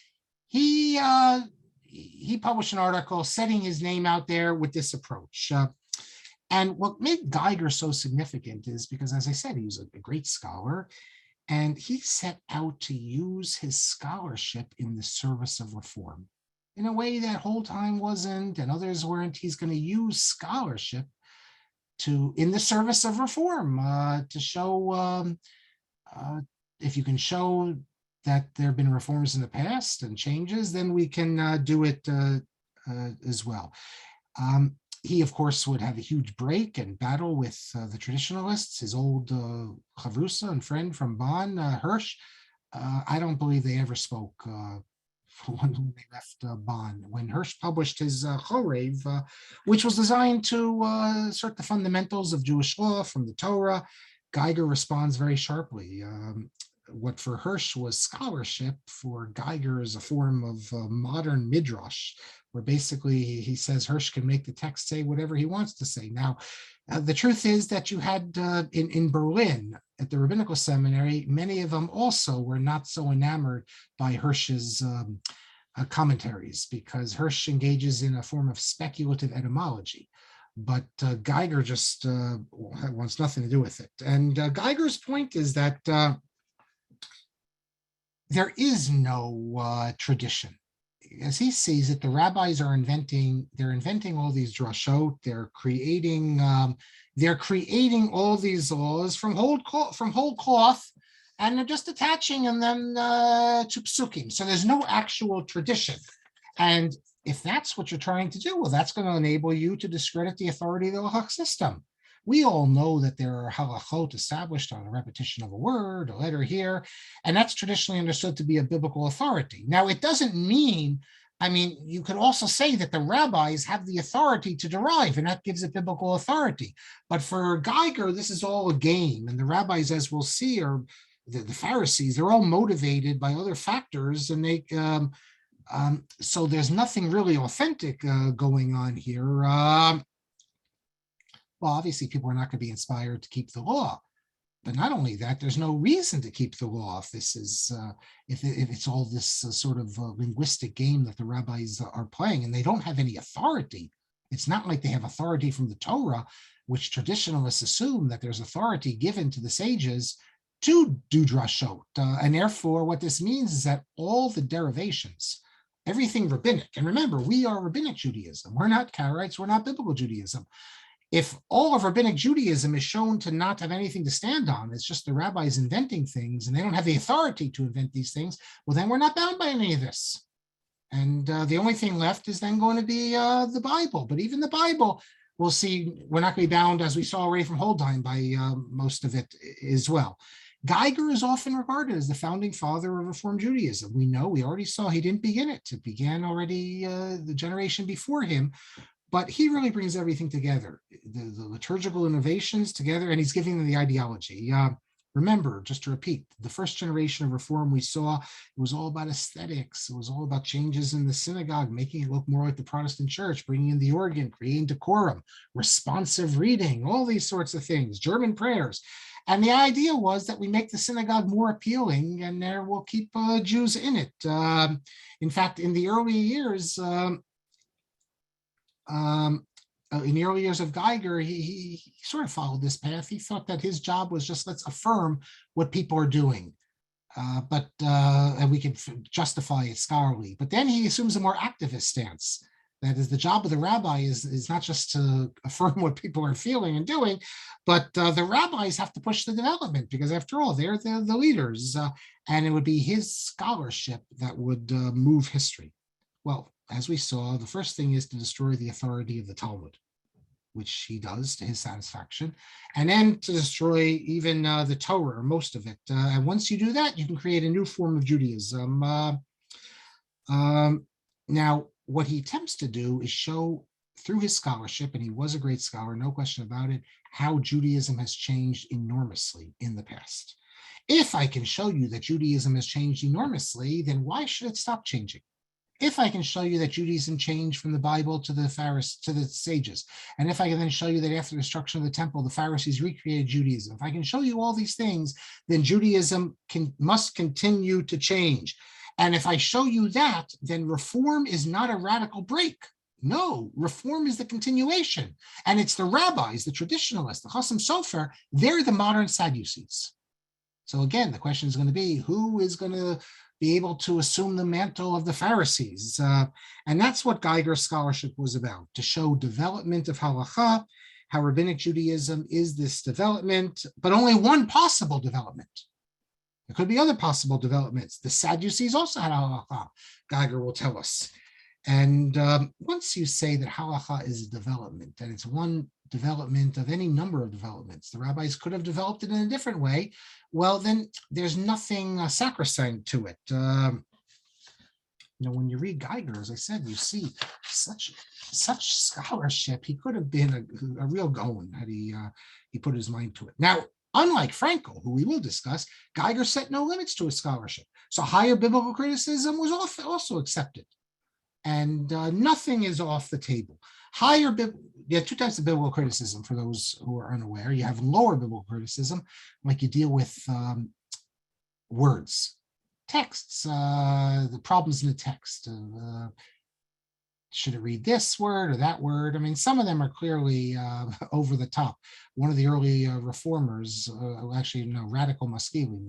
he published an article setting his name out there with this approach. And what made Geiger so significant is because, as I said, he was a great scholar. And he set out to use his scholarship in the service of reform in a way that Holtheim wasn't and others weren't. He's going to use scholarship in the service of reform to show, if you can show that there have been reforms in the past and changes, then we can do it as well. He, of course, would have a huge break and battle with the traditionalists, his old chavrusa and friend from Bonn, Hirsch. I don't believe they ever spoke when they left Bonn. When Hirsch published his Chorev, which was designed to assert the fundamentals of Jewish law from the Torah, Geiger responds very sharply. What for Hirsch was scholarship, for Geiger is a form of modern midrash, where basically he says Hirsch can make the text say whatever he wants to say. Now, the truth is that you had in Berlin at the rabbinical seminary, many of them also were not so enamored by Hirsch's commentaries, because Hirsch engages in a form of speculative etymology. But Geiger just wants nothing to do with it. And Geiger's point is that there is no tradition. As he sees it, the rabbis are inventing all these drashot. They're creating all these laws from whole cloth, and they're just attaching them to psukim. So there's no actual tradition. And if that's what you're trying to do, well, that's going to enable you to discredit the authority of the halachic system. We all know that there are halachot established on a repetition of a word, a letter here, and that's traditionally understood to be a biblical authority. Now, it doesn't mean, you could also say that the rabbis have the authority to derive, and that gives it biblical authority. But for Geiger, this is all a game, and the rabbis, as we'll see, are the Pharisees. They're all motivated by other factors, and they so there's nothing really authentic going on here. Well, obviously, people are not going to be inspired to keep the law, but not only that, there's no reason to keep the law if this is if it's all this sort of linguistic game that the rabbis are playing, and they don't have any authority. It's not like they have authority from the Torah, which traditionalists assume that there's authority given to the sages to do drashot, and therefore, what this means is that all the derivations, everything rabbinic, and remember, we are rabbinic Judaism. We're not Karaites. We're not biblical Judaism. If all of rabbinic Judaism is shown to not have anything to stand on, it's just the rabbis inventing things, and they don't have the authority to invent these things, well, then we're not bound by any of this. And the only thing left is then going to be the Bible. But even the Bible, we'll see, we're not going to be bound, as we saw already from Holtheim, by most of it as well. Geiger is often regarded as the founding father of Reform Judaism. We already saw he didn't begin it. It began already the generation before him. But he really brings everything together, the liturgical innovations together, and he's giving them the ideology. Remember, just to repeat, the first generation of Reform we saw, it was all about aesthetics. It was all about changes in the synagogue, making it look more like the Protestant church, bringing in the organ, creating decorum, responsive reading, all these sorts of things, German prayers. And the idea was that we make the synagogue more appealing, and there we'll keep Jews in it. In fact, in the early years, in the early years of Geiger, he sort of followed this path. He thought that his job was just let's affirm what people are doing, and we can justify it scholarly. But then he assumes a more activist stance. That is, the job of the rabbi is not just to affirm what people are feeling and doing, but the rabbis have to push the development because, after all, they're the leaders, and it would be his scholarship that would move history. Well, as we saw, the first thing is to destroy the authority of the Talmud, which he does to his satisfaction, and then to destroy even the Torah, or most of it. And once you do that, you can create a new form of Judaism. Now, what he attempts to do is show through his scholarship, and he was a great scholar, no question about it, how Judaism has changed enormously in the past. If I can show you that Judaism has changed enormously, then why should it stop changing? If I can show you that Judaism changed from the Bible to the Pharisees, to the sages, and if I can then show you that after the destruction of the temple, the Pharisees recreated Judaism, if I can show you all these things, then Judaism must continue to change. And if I show you that, then reform is not a radical break. No, reform is the continuation. And it's the rabbis, the traditionalists, the Chasam Sofer, they're the modern sadducees. So again, the question is going to be, who is going to be able to assume the mantle of the Pharisees? And that's what Geiger's scholarship was about, to show development of halacha, how rabbinic Judaism is this development, but only one possible development. There could be other possible developments. The Sadducees also had halacha, Geiger will tell us. And once you say that halacha is a development, and it's one development of any number of developments, the rabbis could have developed it in a different way, well, then there's nothing sacrosanct to it. When you read Geiger, as I said, you see such scholarship. He could have been a real Gaon had he put his mind to it. Now, unlike Frankel, who we will discuss, Geiger set no limits to his scholarship. So higher biblical criticism was also accepted. And nothing is off the table. There are two types of biblical criticism for those who are unaware. You have lower biblical criticism, like you deal with words, texts, the problems in the text. Should it read this word or that word? I mean, some of them are clearly over the top. One of the early reformers, radical Maskilim,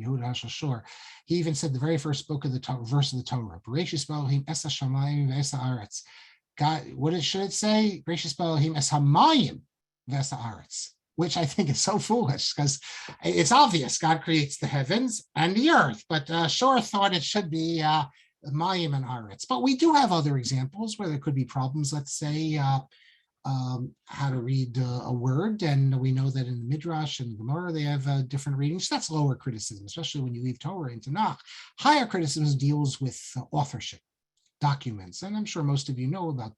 Yehuda HaShashor, he even said the very first book of the verse of the Torah, Berikh Shemeh es hashamayim ve'es haaretz. God, should it say? Berikh Shemeh es hamayim ve'es haaretz, which I think is so foolish because it's obvious God creates the heavens and the earth, but Shor thought it should be Mayim and Haaretz. But we do have other examples where there could be problems. Let's say how to read a word, and we know that in the Midrash and Gemara they have different readings. That's lower criticism, especially when you leave Torah into Tanakh. Higher criticism deals with authorship, documents, and I'm sure most of you know about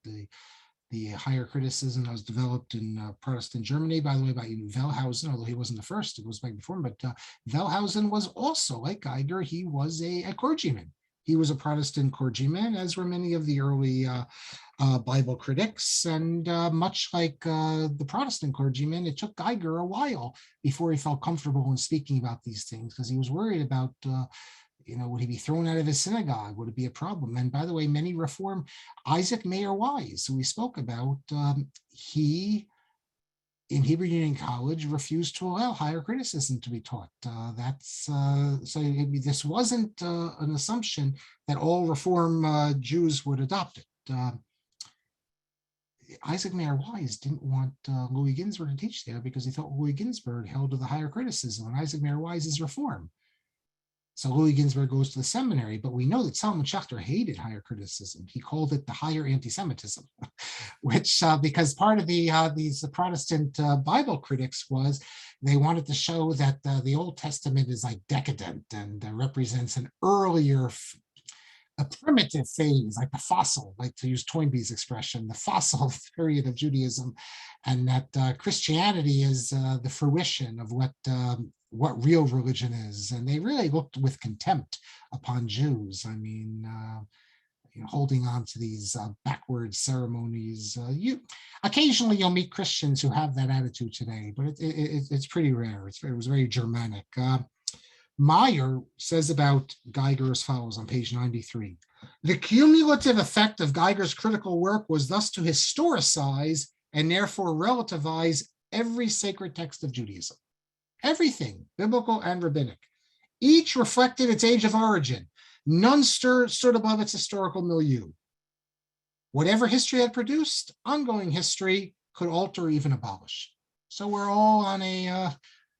the higher criticism that was developed in Protestant Germany, by the way, by Wellhausen, although he wasn't the first, it was back before him, but Wellhausen was also, like Geiger, he was a clergyman. He was a Protestant clergyman, as were many of the early Bible critics. And much like the Protestant clergymen, it took Geiger a while before he felt comfortable in speaking about these things, because he was worried about, would he be thrown out of his synagogue? Would it be a problem? And by the way, many Reform, Isaac Mayer Wise, who we spoke about, he, in Hebrew Union College, refused to allow higher criticism to be taught. This wasn't an assumption that all Reform Jews would adopt it. Isaac Mayer Wise didn't want Louis Ginsburg to teach there because he thought Louis Ginsburg held to the higher criticism, and Isaac Mayer Wise is Reform. So Louis Ginsburg goes to the seminary, but we know that Solomon Schechter hated higher criticism. He called it the higher anti-Semitism, which because part of these Protestant Bible critics was they wanted to show that the Old Testament is like decadent and represents an earlier, a primitive phase, like the fossil, like to use Toynbee's expression, the fossil period of Judaism, and that Christianity is the fruition of what real religion is. And they really looked with contempt upon Jews. I mean, holding on to these backward ceremonies. Occasionally you'll meet Christians who have that attitude today, but it's pretty rare. It was very Germanic. Meyer says about Geiger as follows on page 93. The cumulative effect of Geiger's critical work was thus to historicize and therefore relativize every sacred text of Judaism. Everything, biblical and rabbinic. Each reflected its age of origin. None stood above its historical milieu. Whatever history had produced, ongoing history could alter or even abolish. So we're all on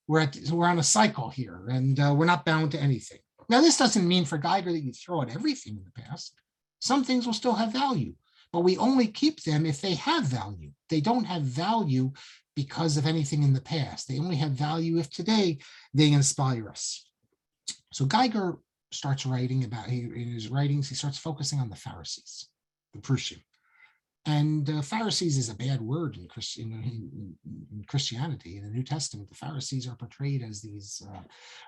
we're on a cycle here, and we're not bound to anything. Now, this doesn't mean for Geiger that you throw out everything in the past. Some things will still have value, but we only keep them if they have value. They don't have value because of anything in the past. They only have value if today they inspire us. So Geiger starts writing about, in his writings, he starts focusing on the Pharisees, the Prushim. And Pharisees is a bad word in Christianity. In the New Testament, the Pharisees are portrayed as these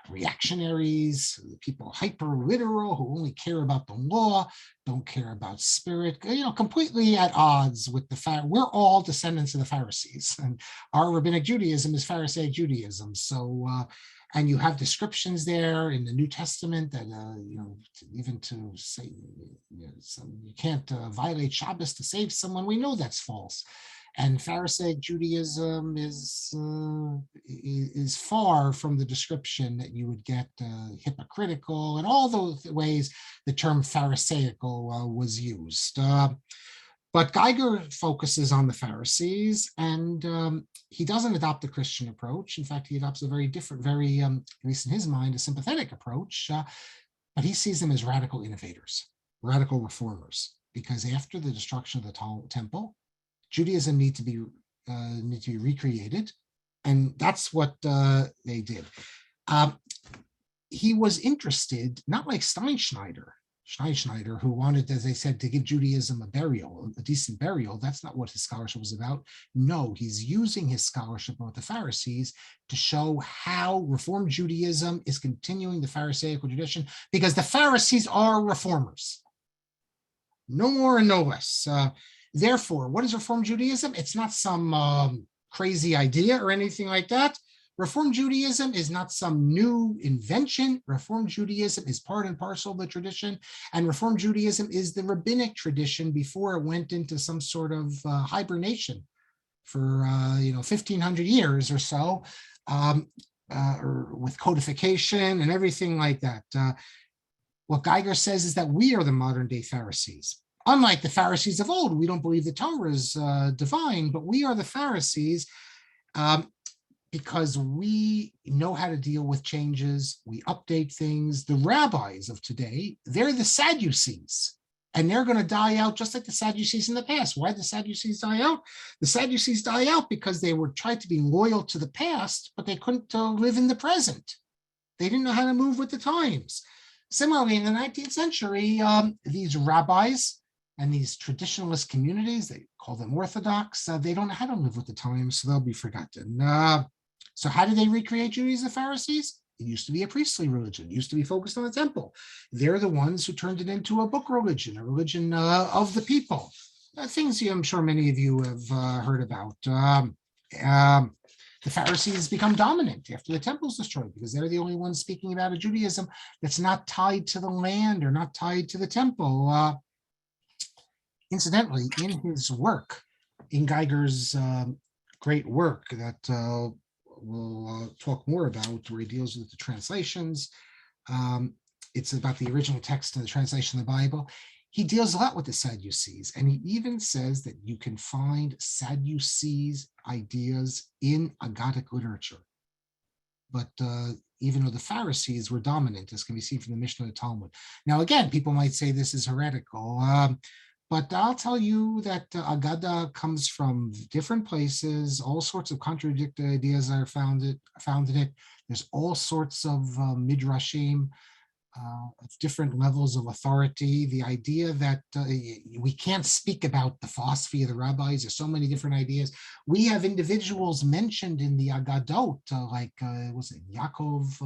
reactionaries, people hyper-literal who only care about the law, don't care about spirit, completely at odds with the fact we're all descendants of the Pharisees. And our rabbinic Judaism is Pharisaic Judaism. So, and you have descriptions there in the New Testament that, even to say, so you can't violate Shabbos to save someone. We know that's false. And Pharisaic Judaism is far from the description that you would get hypocritical and all those ways the term Pharisaical was used. But Geiger focuses on the Pharisees, and he doesn't adopt the Christian approach. In fact, he adopts a very different, at least in his mind, a sympathetic approach, but he sees them as radical innovators, radical reformers, because after the destruction of the temple, Judaism need to be recreated, and that's what they did. He was interested, not like Steinschneider, who wanted, as I said, to give Judaism a decent burial. That's not what his scholarship was about. No, he's using his scholarship about the Pharisees to show how Reformed Judaism is continuing the Pharisaical tradition, because the Pharisees are reformers. No more and no less. Therefore, what is Reformed Judaism? It's not some crazy idea or anything like that. Reformed Judaism is not some new invention. Reformed Judaism is part and parcel of the tradition, and Reformed Judaism is the rabbinic tradition before it went into some sort of hibernation for 1,500 years or so, or with codification and everything like that. What Geiger says is that we are the modern day Pharisees. Unlike the Pharisees of old, we don't believe the Torah is divine, but we are the Pharisees. Because we know how to deal with changes, we update things. The rabbis of today, they're the Sadducees, and they're going to die out just like the Sadducees in the past. Why did the Sadducees die out? The Sadducees die out because they were trying to be loyal to the past, but they couldn't live in the present. They didn't know how to move with the times. Similarly, in the 19th century, these rabbis and these traditionalist communities, they call them Orthodox, they don't know how to live with the times, so they'll be forgotten. So how did they recreate Judaism, the Pharisees? It used to be a priestly religion. It used to be focused on the temple. They're the ones who turned it into a book religion, a religion of the people. Things I'm sure many of you have heard about. The Pharisees become dominant after the temple is destroyed because they're the only ones speaking about a Judaism that's not tied to the land or not tied to the temple. Incidentally, in his work, in Geiger's great work that we'll talk more about, where he deals with the translations. It's about the original text and the translation of the Bible. He deals a lot with the Sadducees, and he even says that you can find Sadducees ideas in Aggadic literature. But even though the Pharisees were dominant, as can be seen from the Mishnah and the Talmud. Now, again, people might say this is heretical. But I'll tell you that Agada comes from different places. All sorts of contradictory ideas are found in it. There's all sorts of midrashim of different levels of authority. The idea that we can't speak about the philosophy of the rabbis. There's so many different ideas. We have individuals mentioned in the Agadot, like was it Yaakov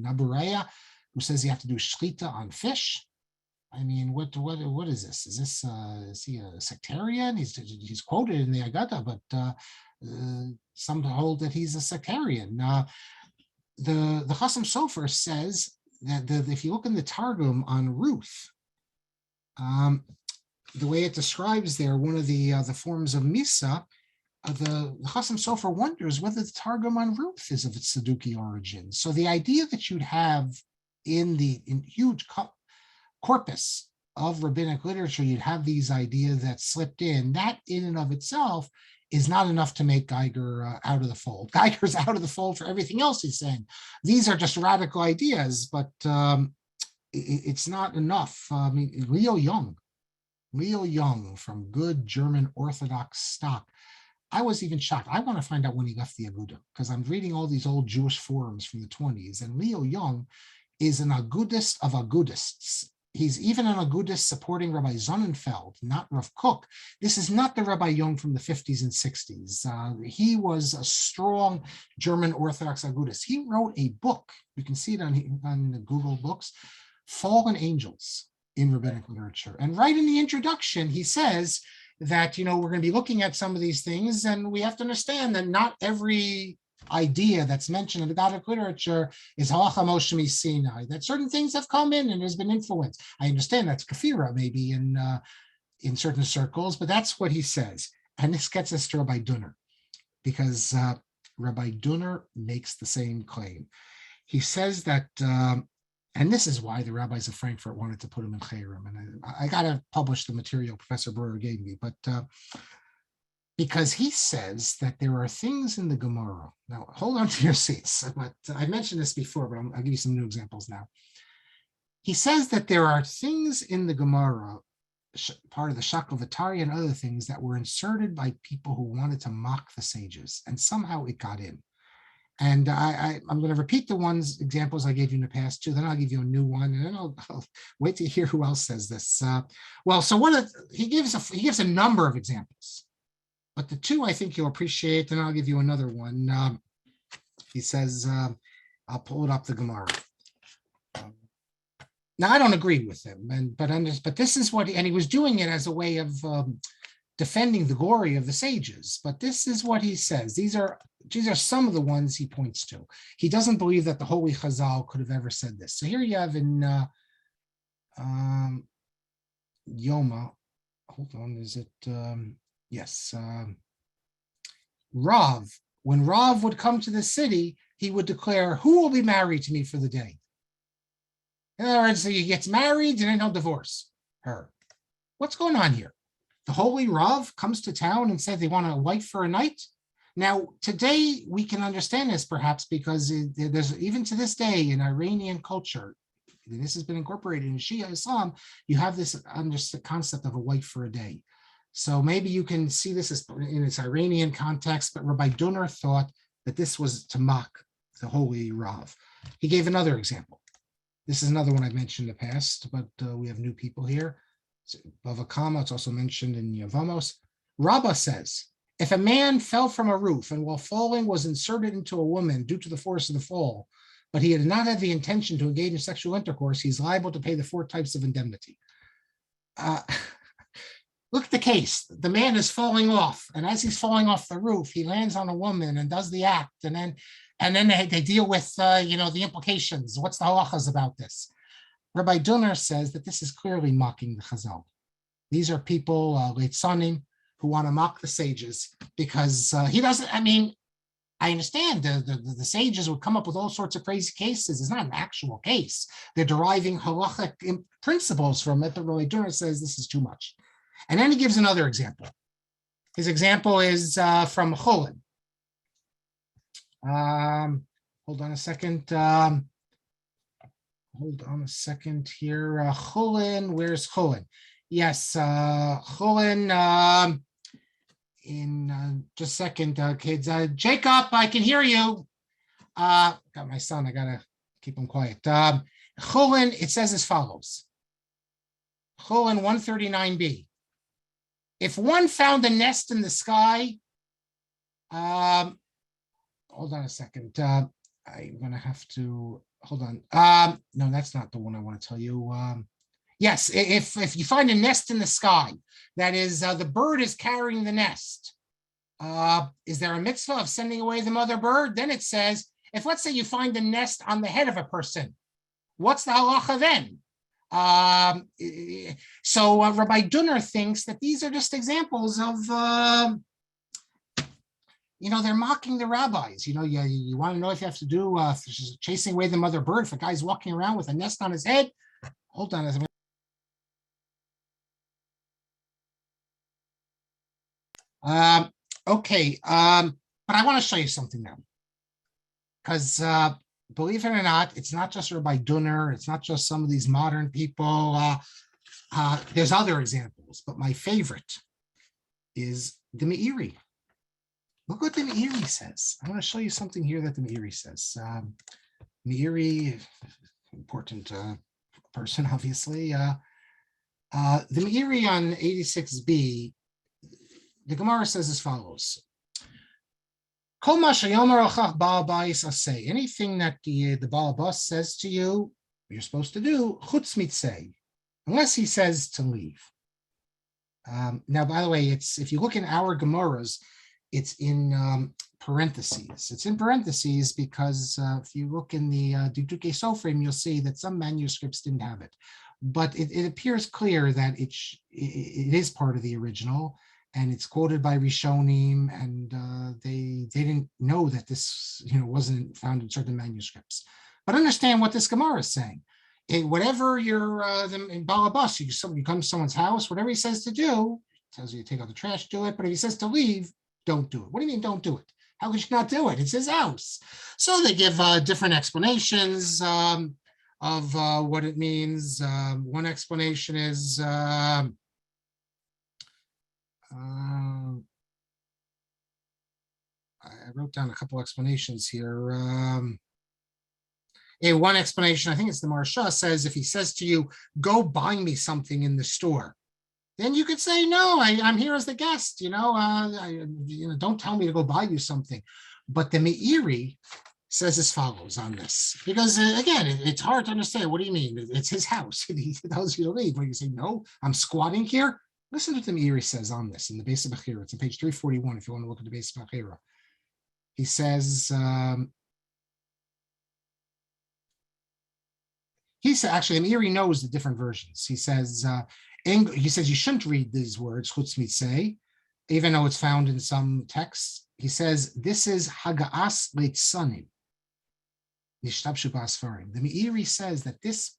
Nabureya, who says you have to do shlita on fish. I mean, what is this? Is he a sectarian? He's quoted in the Agada, but some hold that he's a sectarian. The Chasam Sofer says that if you look in the Targum on Ruth, the way it describes there, one of the forms of Misa the Chasam Sofer wonders whether the Targum on Ruth is of its Saduki origin. So the idea that you'd have in huge corpus of rabbinic literature, you'd have these ideas that slipped in, that in and of itself is not enough to make Geiger out of the fold. Geiger's out of the fold for everything else he's saying. These are just radical ideas, but it's not enough. I mean, Leo Young from good German Orthodox stock. I was even shocked. I want to find out when he left the Aguda, because I'm reading all these old Jewish forums from the 20s, and Leo Young is an Agudist of Agudists. He's even an Agudist supporting Rabbi Sonnenfeld, not Rav Kook. This is not the Rabbi Young from the 50s and 60s. He was a strong German Orthodox Agudist. He wrote a book, you can see it on the Google Books, Fallen Angels in Rabbinic Literature. And right in the introduction, he says that, we're going to be looking at some of these things, and we have to understand that not every idea that's mentioned in the Gothic literature is halacha Moshe Sinai, that certain things have come in and there's been influence. I understand that's kafira maybe in certain circles, but that's what he says. And this gets us to Rabbi Duenner, because Rabbi Duenner makes the same claim. He says that, and this is why the rabbis of Frankfurt wanted to put him in Chayrim, and I got to publish the material Professor Brewer gave me, but because he says that there are things in the Gemara. Now, hold on to your seats. But I mentioned this before, but I'll give you some new examples now. He says that there are things in the Gemara, part of the Shakel Vatari and other things, that were inserted by people who wanted to mock the sages, and somehow it got in. And I'm going to repeat the examples I gave you in the past too. Then I'll give you a new one, and then I'll wait to hear who else says this. So he gives a number of examples. But the two I think you'll appreciate, and I'll give you another one. He says, I'll pull it up, the Gemara. Now, I don't agree with him, but this is what, and he was doing it as a way of defending the glory of the sages. But this is what he says. These are some of the ones he points to. He doesn't believe that the Holy Chazal could have ever said this. So here you have in Yoma, hold on, is it... Yes, Rav, when Rav would come to the city, he would declare, who will be married to me for the day? In other words, he gets married and then he'll divorce her. What's going on here? The holy Rav comes to town and said they want a wife for a night. Now, today we can understand this perhaps because there's, even to this day in Iranian culture, this has been incorporated in Shia Islam, you have this concept of a wife for a day. So maybe you can see this as in its Iranian context, but Rabbi Duenner thought that this was to mock the holy Rav. He gave another example. This is another one I've mentioned in the past, but we have new people here. Bava Kama, it's also mentioned in Yavamos. Rabbi says, if a man fell from a roof and while falling was inserted into a woman due to the force of the fall, but he had not had the intention to engage in sexual intercourse, he's liable to pay the 4 types of indemnity. Look at the case. The man is falling off, and as he's falling off the roof, he lands on a woman and does the act, and then they deal with the implications. What's the halachas about this? Rabbi Duenner says that this is clearly mocking the Chazal. These are people, Leitzanim, who want to mock the sages because he doesn't. I mean, I understand the sages would come up with all sorts of crazy cases. It's not an actual case. They're deriving halachic principles from it, but Rabbi Duenner says this is too much. And then he gives another example. His example is from Cholin. Hold on a second. Hold on a second here. Cholin, where's Cholin? Yes, Cholin. In just a second, kids. Jacob, I can hear you. Got my son. I gotta keep him quiet. Cholin, it says as follows. Cholin 139b. If one found a nest in the sky, hold on a second. I'm going to have to, hold on. No, that's not the one I want to tell you. Yes, if you find a nest in the sky, that is, the bird is carrying the nest. Is there a mitzvah of sending away the mother bird? Then it says, if let's say you find a nest on the head of a person, what's the halacha then? So Rabbi Duenner thinks that these are just examples of they're mocking the rabbis. You want to know if you have to do chasing away the mother bird. If a guy's walking around with a nest on his head, hold on. Okay, but I want to show you something now, because believe it or not, it's not just Rabbi Duenner, it's not just some of these modern people. There's other examples, but my favorite is the Meiri. Look what the Meiri says. I want to show you something here that the Meiri says. Meiri, important person, obviously. The Meiri on 86b, the Gemara says as follows. Anything that the Baal Bas says to you, you're supposed to do, chutz mitzeh, unless he says to leave. Now, by the way, if you look in our Gemaras, it's in parentheses. It's in parentheses because if you look in the Diduke Sofrim, you'll see that some manuscripts didn't have it. But it appears clear that it is part of the original, and it's quoted by Rishonim, and they didn't know that this wasn't found in certain manuscripts. But understand what this Gemara is saying. Whatever you're in Balabas, you come to someone's house, whatever he says to do, tells you to take out the trash, do it. But if he says to leave, don't do it. What do you mean don't do it? How could you not do it? It's his house. So they give different explanations of what it means. One explanation is I wrote down a couple explanations here. One explanation, I think it's the Marsha, says if he says to you, go buy me something in the store, then you could say, no, I'm here as the guest, don't tell me to go buy you something. But the Meiri says as follows on this, because again, it's hard to understand. What do you mean? It's his house. He tells you to leave. When you say, no, I'm squatting here. Listen to what the Meiri says on this in the base of Bechira. It's on page 341 if you want to look at the base of Bechira. He says, actually, the Meiri knows the different versions. He says you shouldn't read these words, chutz mitzeh, even though it's found in some texts. He says this is haga'as leitzanim, nishtabshu ba'asfarim. The Meiri says that this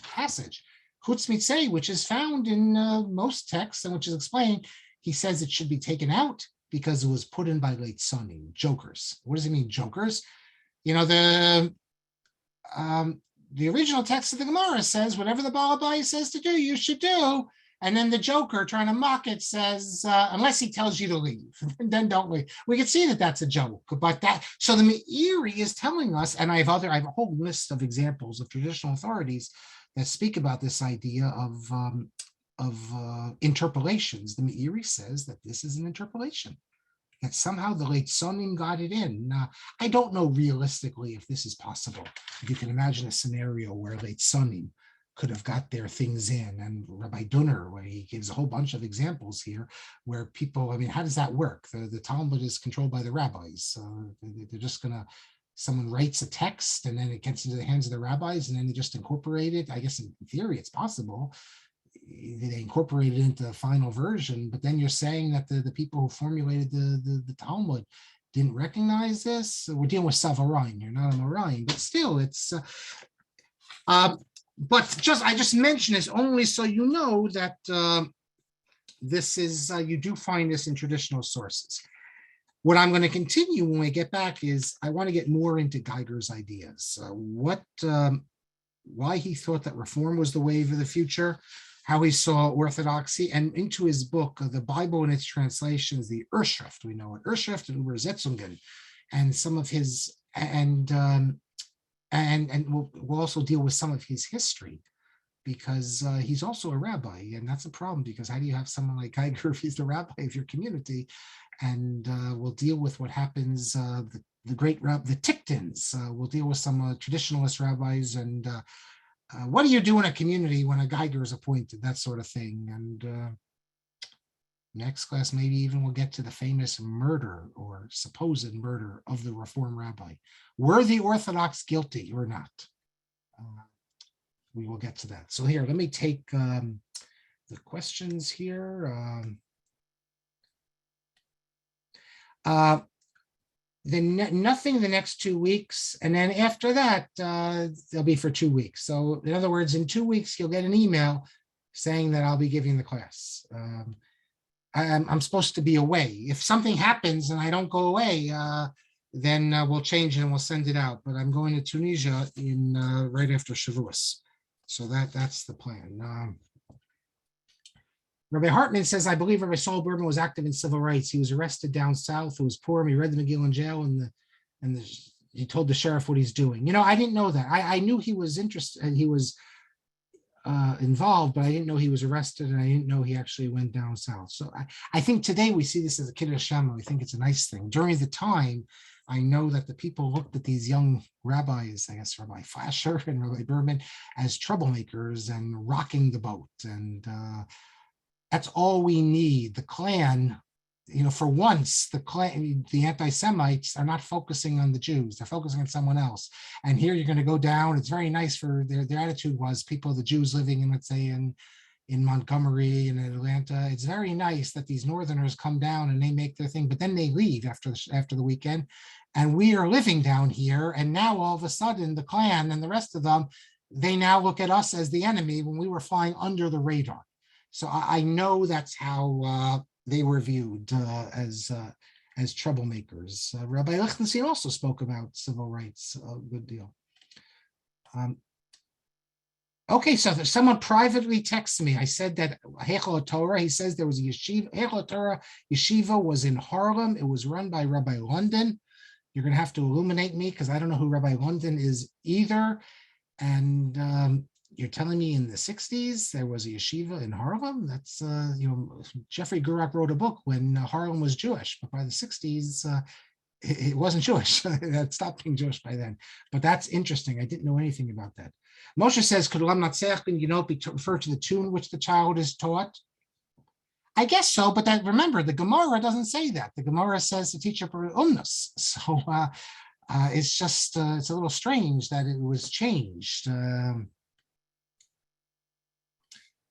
passage, chutz mitzeh, which is found in most texts and which is explained, he says it should be taken out because it was put in by leitzanim, jokers. What does it mean, jokers? The original text of the Gemara says whatever the Baal Abai says to do, you should do. And then the joker trying to mock it says, unless he tells you to leave, then don't leave. We can see that that's a joke. But so the Meiri is telling us, and I have a whole list of examples of traditional authorities that speak about this idea of interpolations. The Meiri says that this is an interpolation, that somehow the Leitzonim got it in. I don't know realistically if this is possible. You can imagine a scenario where Leitzonim could have got their things in, and Rabbi Duenner, where he gives a whole bunch of examples here where people, how does that work? The Talmud is controlled by the rabbis. They're just someone writes a text and then it gets into the hands of the rabbis and then they just incorporate it. I guess in theory it's possible. They incorporate it into the final version, but then you're saying that the people who formulated the Talmud didn't recognize this. So we're dealing with Savarin. You're not a Morain, but still, it's. But I just mention this only so you know that this is you do find this in traditional sources. What I'm going to continue when we get back is I want to get more into Geiger's ideas. Why he thought that reform was the wave of the future, how he saw orthodoxy, and into his book, The Bible and its Translations, the Urschrift, we know it, Urschrift and Übersetzungen, and some of his, and we'll also deal with some of his history, because he's also a rabbi, and that's a problem, because how do you have someone like Geiger if he's the rabbi of your community? And we'll deal with what happens, the great the Tiktins, we'll deal with some traditionalist rabbis, and what do you do in a community when a Geiger is appointed, that sort of thing. And next class, maybe even we'll get to the famous murder or supposed murder of the Reform rabbi. Were the Orthodox guilty or not? We will get to that. So here, let me take the questions here. Nothing the next 2 weeks, and then after that, they'll be for 2 weeks. So in other words, in 2 weeks, you'll get an email saying that I'll be giving the class. I'm supposed to be away. If something happens and I don't go away, then we'll change it and we'll send it out. But I'm going to Tunisia in right after Shavuos. So that's the plan. Rabbi Hartman says, I believe Rabbi Saul Berman was active in civil rights. He was arrested down south. It was poor. He read the McGill in jail, and he told the sheriff what he's doing. I didn't know that. I knew he was interested and he was involved, but I didn't know he was arrested, and I didn't know he actually went down south. So I think today we see this as a Kiddush Shema. We think it's a nice thing. During the time, I know that the people looked at these young rabbis, I guess Rabbi Flascher and Rabbi Berman, as troublemakers and rocking the boat. And that's all we need. The Klan, for once, the anti-Semites are not focusing on the Jews. They're focusing on someone else. And here you're going to go down. It's very nice for their attitude was the Jews living in, let's say, in Montgomery and in Atlanta. It's very nice that these Northerners come down and they make their thing, but then they leave after the weekend. And we are living down here. And now all of a sudden, the Klan and the rest of them, they now look at us as the enemy when we were flying under the radar. So I know that's how they were viewed as troublemakers. Rabbi Lichtenstein also spoke about civil rights a good deal. Okay, so someone privately texted me. I said that Heichal Torah, he says there was a yeshiva. Heichal Torah yeshiva was in Harlem. It was run by Rabbi London. You're going to have to illuminate me because I don't know who Rabbi London is either. And you're telling me in the 60s there was a yeshiva in Harlem? That's, Jeffrey Gurak wrote a book when Harlem was Jewish, but by the 60s, it wasn't Jewish. It stopped being Jewish by then. But that's interesting. I didn't know anything about that. Moshe says, could Olam Natzech be refer to the tune which the child is taught? I guess so, but remember, the Gemara doesn't say that. The Gemara says to teach up umnus. So it's just, it's a little strange that it was changed.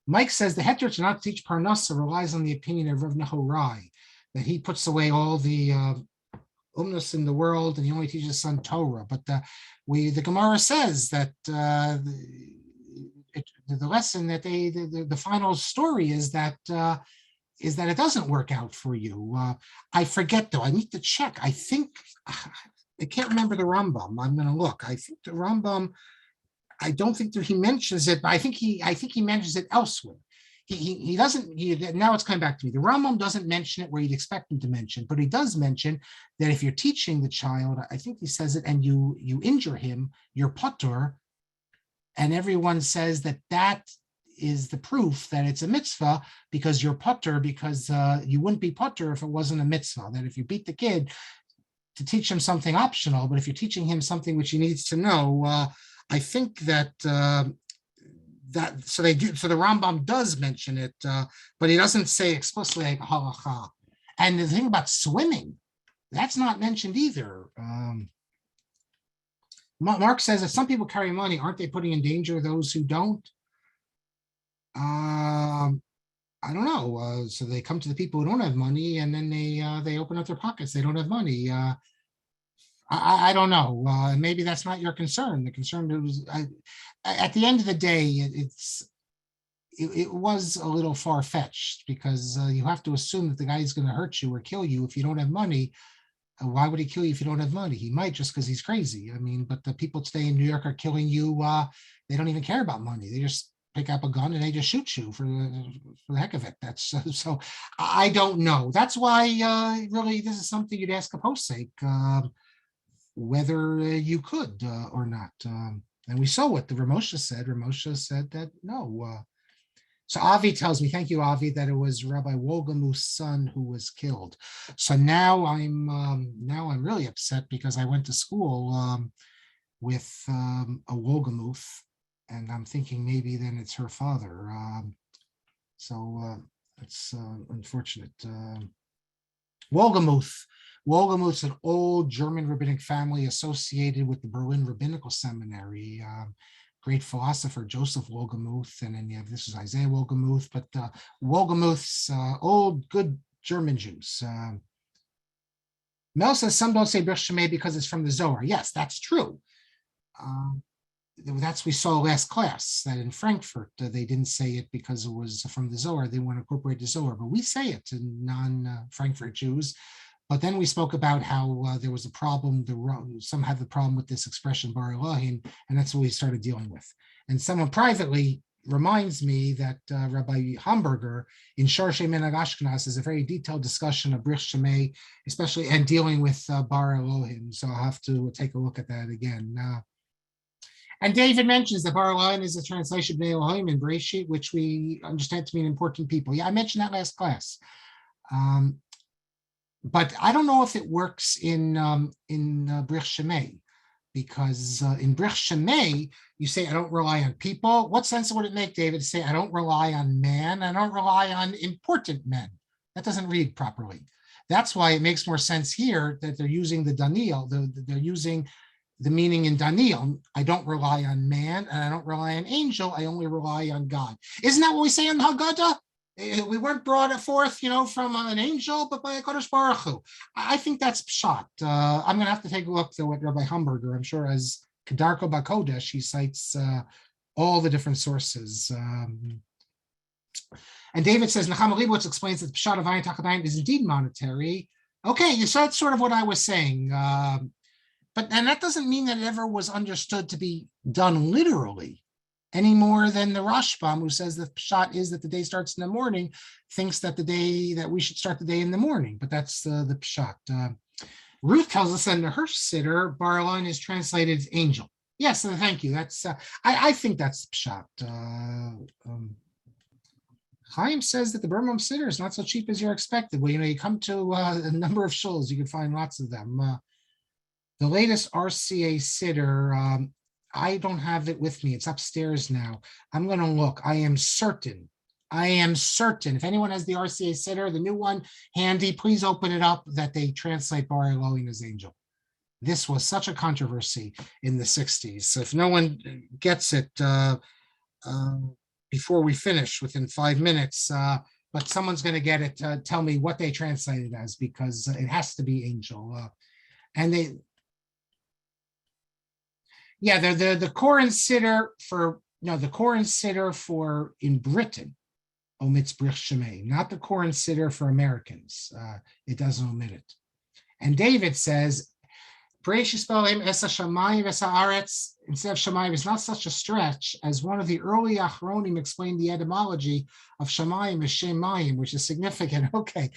Mike says the heter to not teach Parnasa relies on the opinion of Rav Nehorai, that he puts away all the umnus in the world and he only teaches his son Torah. But the Gemara says that the lesson that the final story is that it doesn't work out for you. I forget though. I need to check. I think I can't remember the Rambam. I'm going to look. I think the Rambam. I don't think that he mentions it, but I think he mentions it elsewhere. He doesn't. Now it's coming back to me. The Rambam doesn't mention it where you'd expect him to mention, but he does mention that if you're teaching the child, I think he says it, and you injure him, you're patur, and everyone says that is the proof that it's a mitzvah because you're patur, because you wouldn't be patur if it wasn't a mitzvah. That if you beat the kid to teach him something optional, but if you're teaching him something which he needs to know. I think that so they do. So the Rambam does mention it, but he doesn't say explicitly like halacha. And the thing about swimming, that's not mentioned either. Marc says if some people carry money, aren't they putting in danger those who don't? I don't know. So they come to the people who don't have money, and then they open up their pockets. They don't have money. I don't know. Maybe that's not your concern. The concern was, at the end of the day, it was a little far-fetched because you have to assume that the guy is going to hurt you or kill you if you don't have money. Why would he kill you if you don't have money? He might just because he's crazy. I mean, but the people today in New York are killing you. They don't even care about money. They just pick up a gun and they just shoot you for the heck of it. That's so. I don't know. That's why really this is something you'd ask a posek. Whether you could or not. And we saw what the Ramosha said. Ramosha said that no. So Avi tells me, thank you, Avi, that it was Rabbi Wolgamuth's son who was killed. So now I'm really upset because I went to school with a Wolgamuth, and I'm thinking maybe then it's her father. So it's unfortunate. Wolgamuth's an old German rabbinic family associated with the Berlin Rabbinical Seminary. Great philosopher Joseph Wolgamuth, and then this is Isaiah Wolgamuth, but Wolgamuth's old good German Jews. Mel says some don't say Brich Shmei because it's from the Zohar. Yes, that's true. We saw last class that in Frankfurt they didn't say it because it was from the Zohar. They want to incorporate the Zohar, but we say it to non-Frankfurt Jews. But then we spoke about how there was a problem. Some had the problem with this expression bar Elohim, and that's what we started dealing with. And someone privately reminds me that Rabbi Hamburger in Sharshei Menag Ashkenaz is a very detailed discussion of Brich Shemeh, especially and dealing with bar Elohim. So I'll have to take a look at that again. And David mentions that bar Elohim is a translation of Elohim in Bereshit, which we understand to mean important people. Yeah, I mentioned that last class. But I don't know if it works in Brich Shemeh, because in Brich Shemeh, you say, I don't rely on people. What sense would it make, David, to say, I don't rely on man, I don't rely on important men? That doesn't read properly. That's why it makes more sense here that they're using the Daniel, they're using the meaning in Daniel. I don't rely on man, and I don't rely on angel, I only rely on God. Isn't that what we say in the Haggadah? We weren't brought forth, from an angel, but by a Kadosh Baruch Hu. I think that's pshat. I'm going to have to take a look, though, at Rabbi Hamburger. I'm sure as Kedarko Bakodesh, he cites all the different sources. And David says, Nechama Leibowitz explains that the pshat of Ayin Tachadayin is indeed monetary. Okay, so that's sort of what I was saying. And that doesn't mean that it ever was understood to be done literally, any more than the Rashbam, who says the pshat is that the day starts in the morning, thinks that we should start the day in the morning, but that's the pshat. Ruth tells us that in the Hirsch Siddur, bar Elohim is translated as angel. Yes, thank you. That's I think that's pshat. Chaim says that the Birmingham Siddur is not so cheap as you're expected. Well, you come to a number of shuls, you can find lots of them. The latest RCA Siddur, I don't have it with me. It's upstairs now. I'm going to look. I am certain. If anyone has the RCA Siddur, the new one, handy, please open it up, that they translate bar Elohim as angel. This was such a controversy in the 60s. So if no one gets it before we finish, within 5 minutes, but someone's going to get it, tell me what they translated as, because it has to be angel. The Koran Siddur for in Britain omits Brich Shmei, not the Koran Siddur for Americans. It doesn't omit it. And David says, instead of Shamayim is not such a stretch, as one of the early Achronim explained the etymology of Shamayim as Shemayim, which is significant. Okay.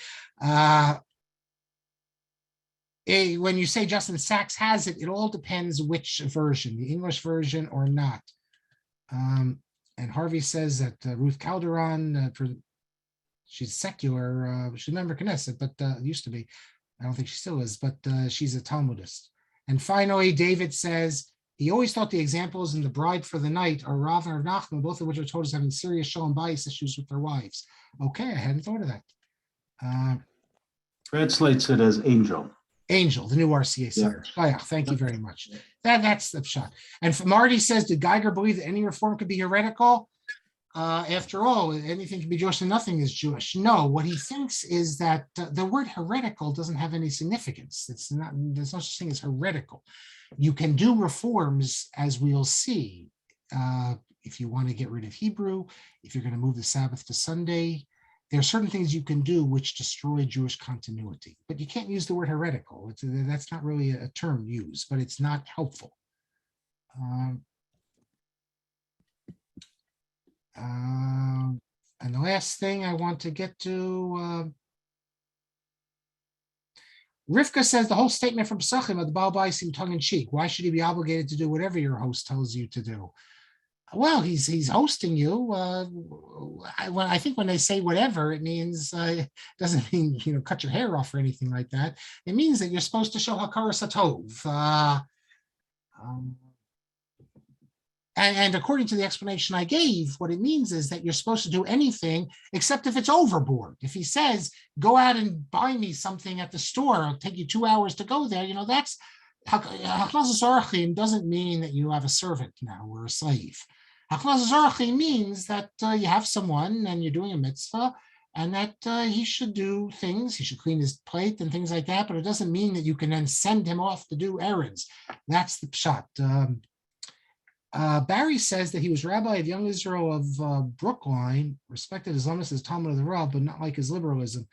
When you say Justin Sachs has it, it all depends which version, the English version or not. And Harvey says that Ruth Calderon, she's secular, she's a member of Knesset, but used to be. I don't think she still is, but she's a Talmudist. And finally, David says he always thought the examples in The Bride for the Night are Rav and Rav Nachman, both of which are told as having serious shalom bayis issues with their wives. Okay, I hadn't thought of that. Translates it as angel. Angel, the new RCA Center. Yeah. Thank you very much. That's the shot. And Marty says, did Geiger believe that any reform could be heretical? After all, anything can be Jewish and nothing is Jewish. No, what he thinks is that the word heretical doesn't have any significance. There's no such thing as heretical. You can do reforms, as we'll see, if you want to get rid of Hebrew, if you're going to move the Sabbath to Sunday. There are certain things you can do which destroy Jewish continuity, but you can't use the word heretical. That's not really a term used, but it's not helpful. And the last thing I want to get to, Rivka says the whole statement from Pesachim of the Baal Bayis seemed tongue-in-cheek. Why should he be obligated to do whatever your host tells you to do? Well, he's hosting you. I think when they say whatever, it means doesn't mean cut your hair off or anything like that. It means that you're supposed to show hakaras hatov. And according to the explanation I gave, what it means is that you're supposed to do anything except if it's overboard. If he says, go out and buy me something at the store, it'll take you 2 hours to go there, that's Haknazas Orachim doesn't mean that you have a servant now or a slave. Haknazas Orachim means that you have someone and you're doing a mitzvah, and that he should do things. He should clean his plate and things like that, but it doesn't mean that you can then send him off to do errands. That's the pshat. Barry says that he was rabbi of Young Israel of Brookline, respected Islamist as Talmud of the Rav, but not like his liberalism.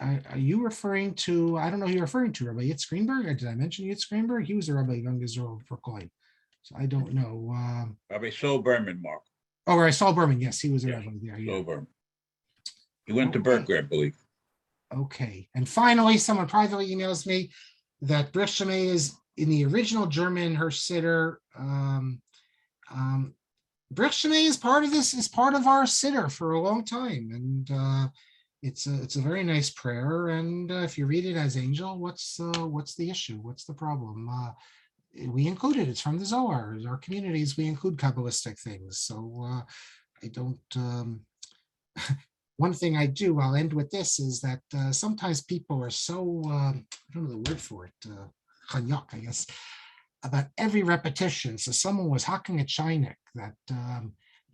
Are you referring to, I don't know who you're referring to, Rabbi Yitzhak Greenberg? Did I mention Yitzhak Greenberg? He was a rabbi of Young Israel of Brookline. So I don't know. Rabbi Saul Berman, Marc. Oh, right, Saul Berman. Yes, he was a Yes, rabbi there. Yeah. Saul Berman. He went to Berkeley, I believe. Okay. And finally, someone privately emails me that Brich Shmei is in the original German Hirsch Siddur. Brich Shmei is part of this, is part of our Siddur for a long time. And it's a very nice prayer. And if you read it as angel, what's the issue? What's the problem? We include it. It's from the Zohar. Our communities, we include Kabbalistic things. So I don't. One thing I do, I'll end with this, is that sometimes people are so, I don't know the word for it, chanyak, I guess, about every repetition. So someone was hacking at Chinik that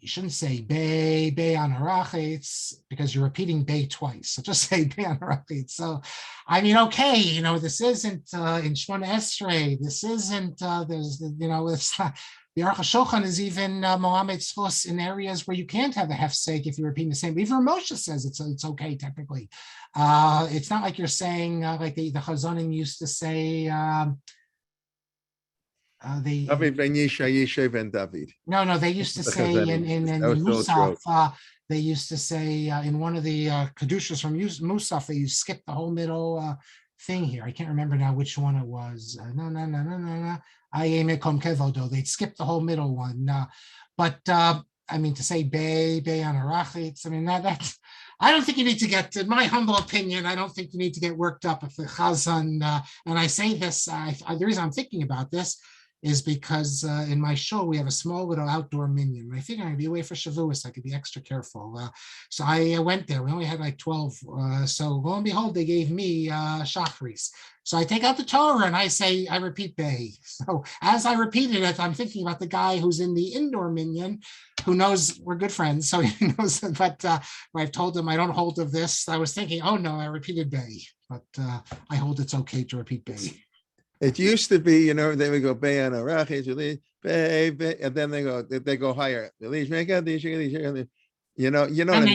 you shouldn't say be on arachitz because you're repeating be twice. So just say be on arachitz. So, I mean, okay, this isn't in Shmona Esrei. This isn't, there's, it's not. The Aruch HaShulchan is even Mohammed Tzchus in areas where you can't have the hefsek if you're repeating the same. Even Moshe says it's okay technically. It's not like you're saying like the Chazonim used to say. David ben Yishay ben David. No, they used to say in Musaf. They used to say in one of the kedushas from Musaf, they used to skip the whole middle thing here. I can't remember now which one it was. No. They'd skip the whole middle one. But I mean, to say be on arachitz, I mean, that's, I don't think you need to get, in my humble opinion, I don't think you need to get worked up if the chazan, and I say this, the reason I'm thinking about this is because in my show, we have a small little outdoor minyan. I think I'm gonna be away for Shavuos, so I could be extra careful. So I went there, we only had like 12. So lo and behold, they gave me shachris. So I take out the Torah and I say, I repeat Bei. So as I repeated it, I'm thinking about the guy who's in the indoor minyan, who knows we're good friends. So he knows, but I've told him I don't hold of this. I was thinking, oh no, I repeated Bei, but I hold it's okay to repeat Bei. It used to be, they would go be on arachitz, and then they go higher. And they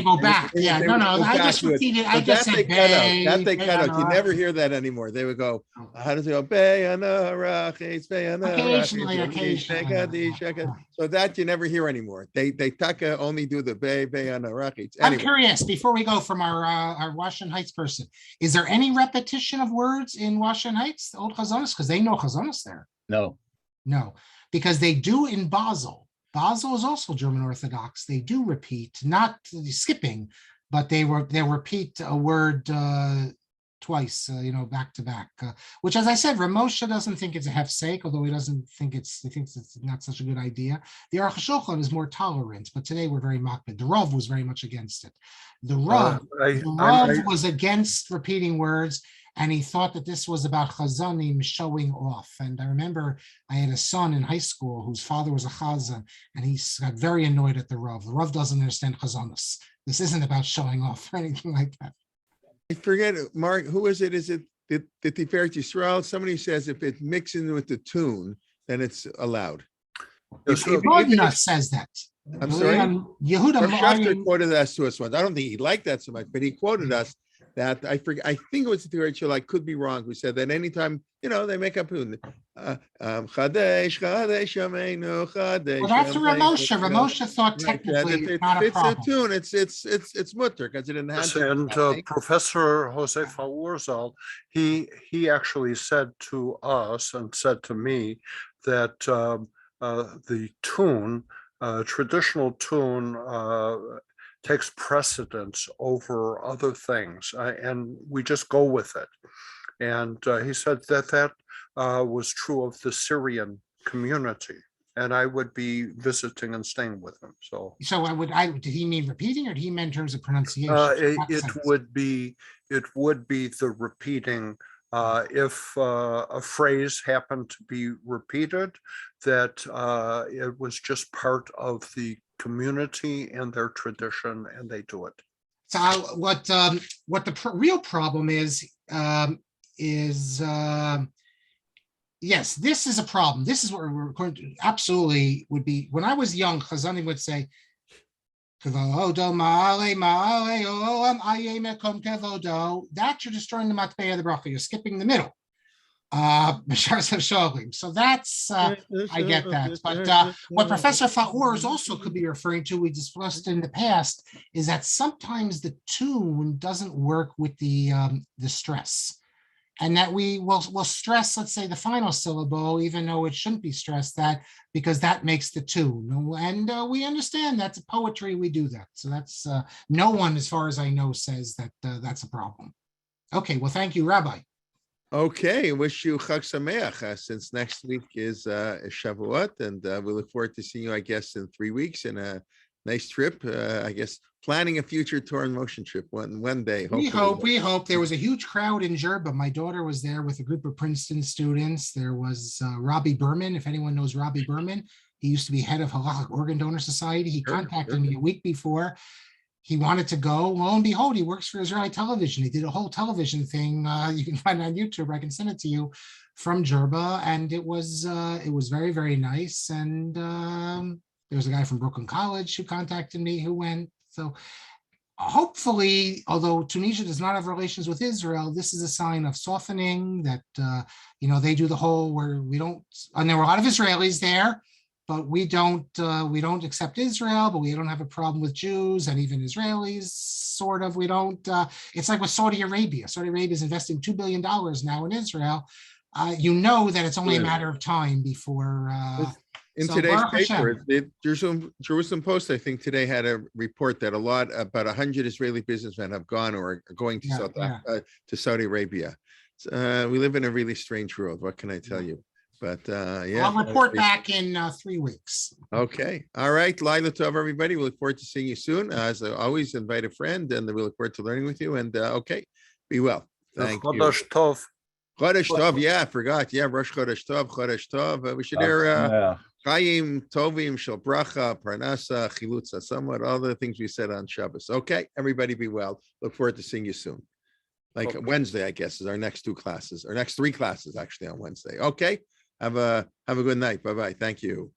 go back. Yeah, no, I just repeated. I just said that they cut out. You never hear that anymore. They would go, how does it go? Be on arachitz, be on arachitz. So that you never hear anymore. They taka only do the be on arachitz. I'm curious, before we go from our Washington Heights person, is there any repetition of words in Washington Heights, the old Chazonis? Because they know Chazonis there. No, because they do in Basel. Basel is also German Orthodox. They do repeat, not skipping, but they repeat a word twice, back to back. Which, as I said, Ramosha doesn't think it's a hefsek, although he thinks it's not such a good idea. The Aruch HaShulchan is more tolerant, but today we're very makpid. The Rav was very much against it. The Rav was against repeating words. And he thought that this was about chazanim showing off. And I remember I had a son in high school whose father was a chazan, and he got very annoyed at the Rav. The Rav doesn't understand chazanos. This isn't about showing off or anything like that. I forget, Mark, who is it? Is it the Tiferet Yisrael? Somebody says if it mixes with the tune, then it's allowed. Yehuda says that. I'm sorry? Yehuda Shapiro quoted that to us once. I don't think he liked that so much, but he quoted us that I think it was the Tiferet Yisrael. I could be wrong. We said that anytime, they make up Chadesh, Yameinu, Chadesh. Well, that's Ramosha. Ramosha thought technically if it not a fits problem. a tune, it's mutter because it didn't have And Professor Jose Faurzal, he actually said to us and said to me that the tune, traditional tune, takes precedence over other things, and we just go with it. And he said that was true of the Syrian community, and I would be visiting and staying with him. So did he mean repeating, or did he mean in terms of pronunciation? It would be the repeating. If a phrase happened to be repeated, that it was just part of the community and their tradition, and they do it. So what the real problem is yes, this is a problem. This is what we're going to absolutely would be. When I was young, Chazanim would say, that you're destroying the matbei of the bracha. You're skipping the middle. So that's I get that. But what Professor Faours also could be referring to, we discussed in the past, is that sometimes the tune doesn't work with the stress. And that we will stress, let's say, the final syllable, even though it shouldn't be stressed, that because that makes the tune. And we understand that's poetry, we do that. So that's no one, as far as I know, says that that's a problem. Okay, well, thank you, Rabbi. Okay, wish you Chag Sameach, since next week is Shavuot, and we look forward to seeing you, I guess, in 3 weeks in a nice trip. I guess planning a future Torah in motion trip one day. Hopefully. We hope. There was a huge crowd in Jerba. My daughter was there with a group of Princeton students. There was Rabbi Berman, if anyone knows Rabbi Berman. He used to be head of Halachic Organ Donor Society. He contacted me a week before. He wanted to go. Lo and behold, he works for Israeli television. He did a whole television thing. You can find it on YouTube. I can send it to you from Jerba, and it was very, very nice. And there was a guy from Brooklyn College who contacted me who went. So hopefully, although Tunisia does not have relations with Israel, this is a sign of softening that they do the whole where we don't. And there were a lot of Israelis there. But we don't accept Israel, but we don't have a problem with Jews and even Israelis, sort of. We don't, it's like with Saudi Arabia. Saudi Arabia is investing $2 billion now in Israel. You know that it's only a matter of time before. In today's paper, the Jerusalem Post, I think today had a report that about 100 Israeli businessmen have gone or are going to Saudi Arabia. We live in a really strange world. What can I tell you? But I'll report back in 3 weeks. Okay. All right. Laila Tov, everybody. We look forward to seeing you soon. As always, invite a friend, and we look forward to learning with you. And okay, be well. Thank you. Chodesh Tov. Chodesh Tov. Yeah, I forgot. Yeah, Rosh Chodesh Tov. Chodesh Tov. We should hear Chaim Tovim Shel Bracha, Parnasa, Chilutza, somewhat all the things we said on Shabbos. Okay, everybody, be well. Look forward to seeing you soon. Like Wednesday, I guess, is our next 2 classes, or next 3 classes actually on Wednesday. Okay. Have a good night. Bye-bye. Thank you.